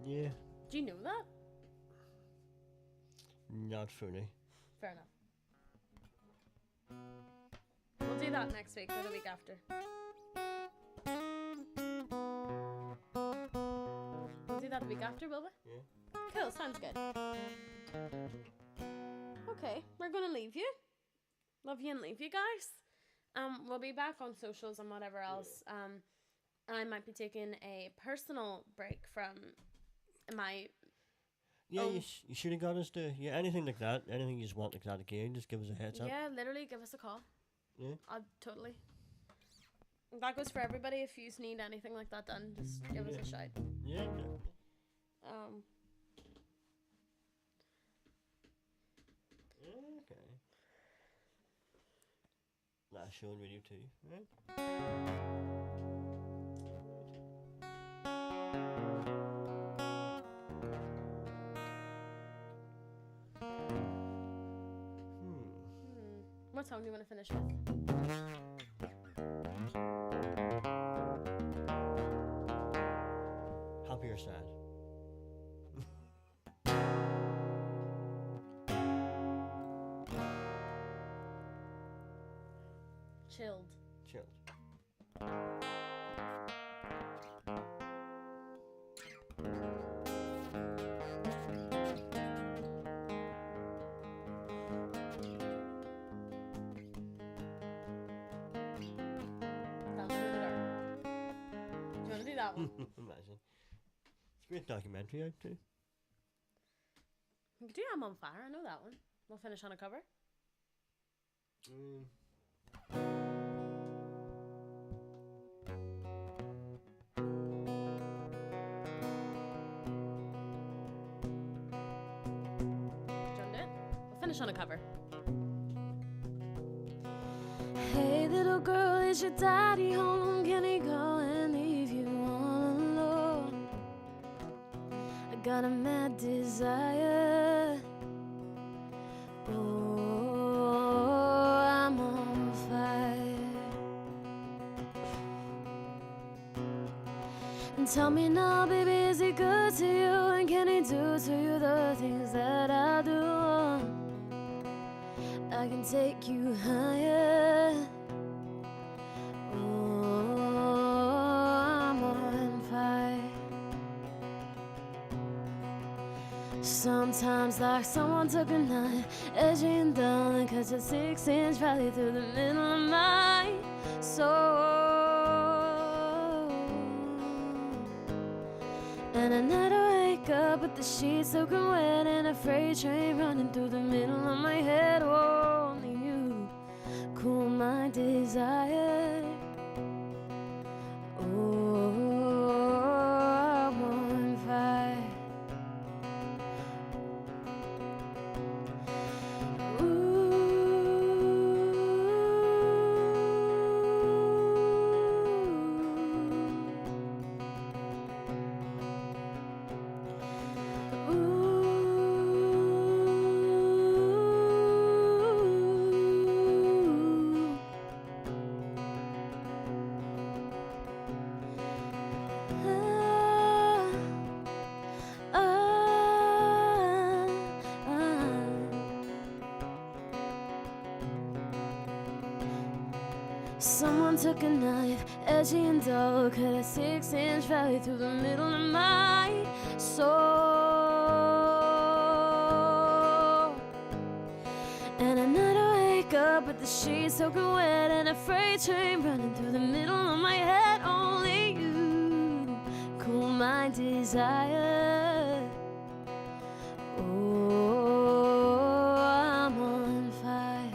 Yeah. Do you know that? Not fully. Fair enough. We'll do that next week or the week after. We'll do that the week after, will we? Yeah. Cool, sounds good. Okay, we're gonna leave you. Love you and leave you guys. We'll be back on socials and whatever else. I might be taking a personal break from my. Yeah, you should have got us to anything like that. Anything you just want like that again, just give us a heads up. Yeah, literally, give us a call. Yeah. Totally. That goes for everybody. If you need anything like that done, just give us a shout. Yeah, definitely. Okay. Last show on Radio 2, right? What song do you want to finish with? Happy or sad? Chilled. Chilled. Imagine. It's a great documentary out too. You could do I'm on Fire, I know that one. We'll finish on a cover. We'll finish on a cover. Hey little girl, is your daddy home? Can he go and leave you all alone? I got a mad desire. Oh, I'm on fire. And tell me now, baby, is he good to you? And can he do to you the things that I do? I can take you higher. Oh, I'm on fire. Sometimes like someone took a knife, edging down and cut a 6-inch valley through the middle of my soul. And at night I wake up with the sheets soaking wet and a freight train running through the middle of my head. Oh, only you cool my desire. Oh, I'm on fire. Ooh. Someone took a knife, edgy and dull, cut a 6-inch valley through the middle of my soul. And at night I wake up with the sheets soaking wet and a freight train running through the middle of my head. Only you cool my desire. Oh, I'm on fire.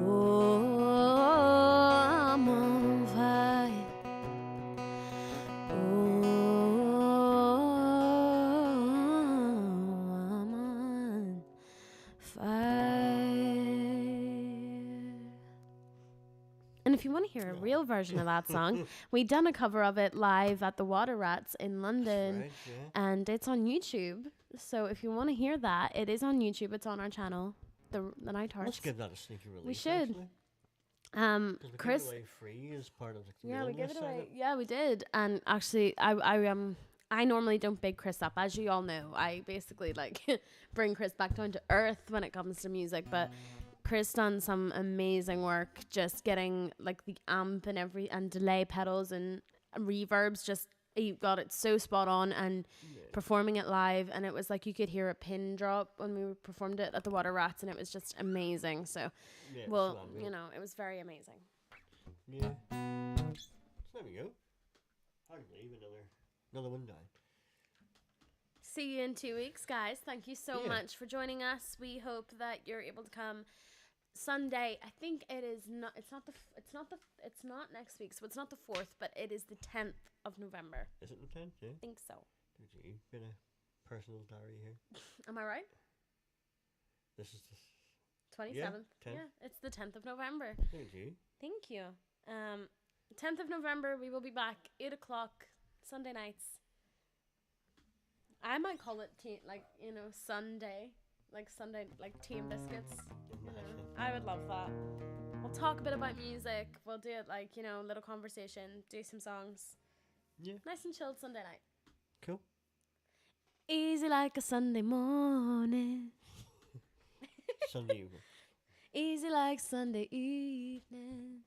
Oh, I'm on fire. Oh, I'm on fire. And if you want to hear a real version of that song, we done a cover of it live at the Water Rats in London. Right, yeah. And it's on YouTube. So if you want to hear that, it is on YouTube. It's on our channel, the Night Hearts. Let's give that a sneaky release. We should. We Chris, gave it away free as part of the we gave it away. Yeah, we did. And actually, I normally don't big Chris up, as you all know. I basically like bring Chris back down to earth when it comes to music, but Chris done some amazing work, just getting like the amp and delay pedals and reverbs. Just he got it so spot on, and performing it live, and it was like you could hear a pin drop when we performed it at the Water Rats, and it was just amazing. So, it was very amazing. Yeah. So there we go. Hard to believe another one died. See you in 2 weeks, guys. Thank you so much for joining us. We hope that you're able to come Sunday. I think it is not. It's not next week. So it's not the 4th, but it is the 10th of November. Is it the 10th? Yeah. I think so. You've been a personal diary here. Am I right? This is the 27th. Yeah, It's the 10th of November. Thank you. Thank you. 10th of November, we will be back 8 o'clock Sunday nights. I might call it Sunday, like tea and biscuits. I would love that. We'll talk a bit about music. We'll do it little conversation, do some songs. Yeah. Nice and chilled Sunday night. Cool. Easy like a Sunday morning. Sunday evening. Easy like Sunday evening.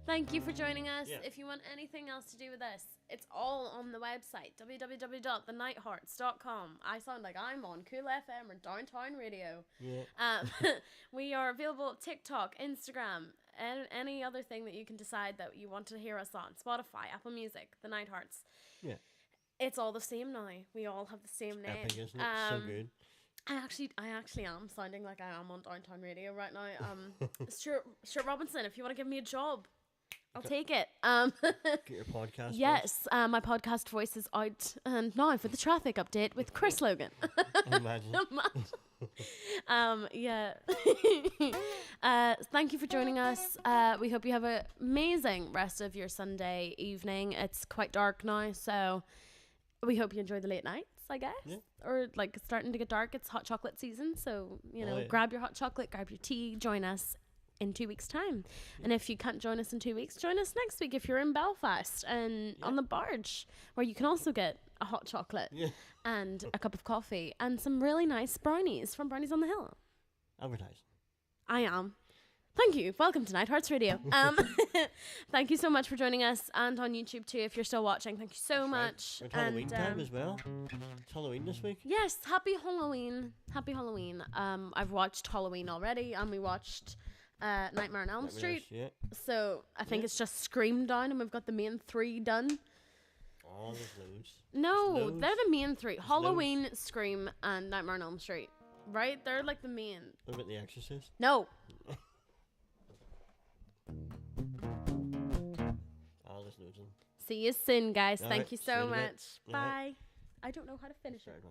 Thank you for joining us. Yeah. If you want anything else to do with us, it's all on the website, www.thenighthearts.com. I sound like I'm on Cool FM or Downtown Radio. Yeah. We are available at TikTok, Instagram, and any other thing that you can decide that you want to hear us on. Spotify, Apple Music, The Night Hearts. Yeah. It's all the same now. We all have the same name. Epic, isn't it? So good. I actually am sounding like I am on Downtown Radio right now. Stuart Robinson, if you want to give me a job, I'll take it. Get your podcast. Yes, my podcast voice is out. And now for the traffic update with Chris Logan. Imagine. Yeah. Thank you for joining us. We hope you have an amazing rest of your Sunday evening. It's quite dark now, so we hope you enjoy the late nights, I guess. Yeah. Or like it's starting to get dark. It's hot chocolate season, so grab your hot chocolate, grab your tea, join us in 2 weeks' time. Yeah. And if you can't join us in 2 weeks, join us next week if you're in Belfast and on the barge, where you can also get a hot chocolate and a cup of coffee and some really nice brownies from Brownies on the Hill. Advertise. I am. Thank you. Welcome to Night Hearts Radio. Thank you so much for joining us, and on YouTube too if you're still watching. Thank you so much. Right. It's Halloween time as well. It's Halloween this week. Yes, happy Halloween. Happy Halloween. I've watched Halloween already, and we watched Nightmare on Elm Street. Yeah. So I think it's just Scream down, and we've got the main 3 done. Oh, there's loads. No, they're the main 3. There's Halloween, loads. Scream, and Nightmare on Elm Street. Right? They're like the main. What about The Exorcist? No. Oh, there's loads. See you soon, guys. Thank you so much. Bye. I don't know how to finish it.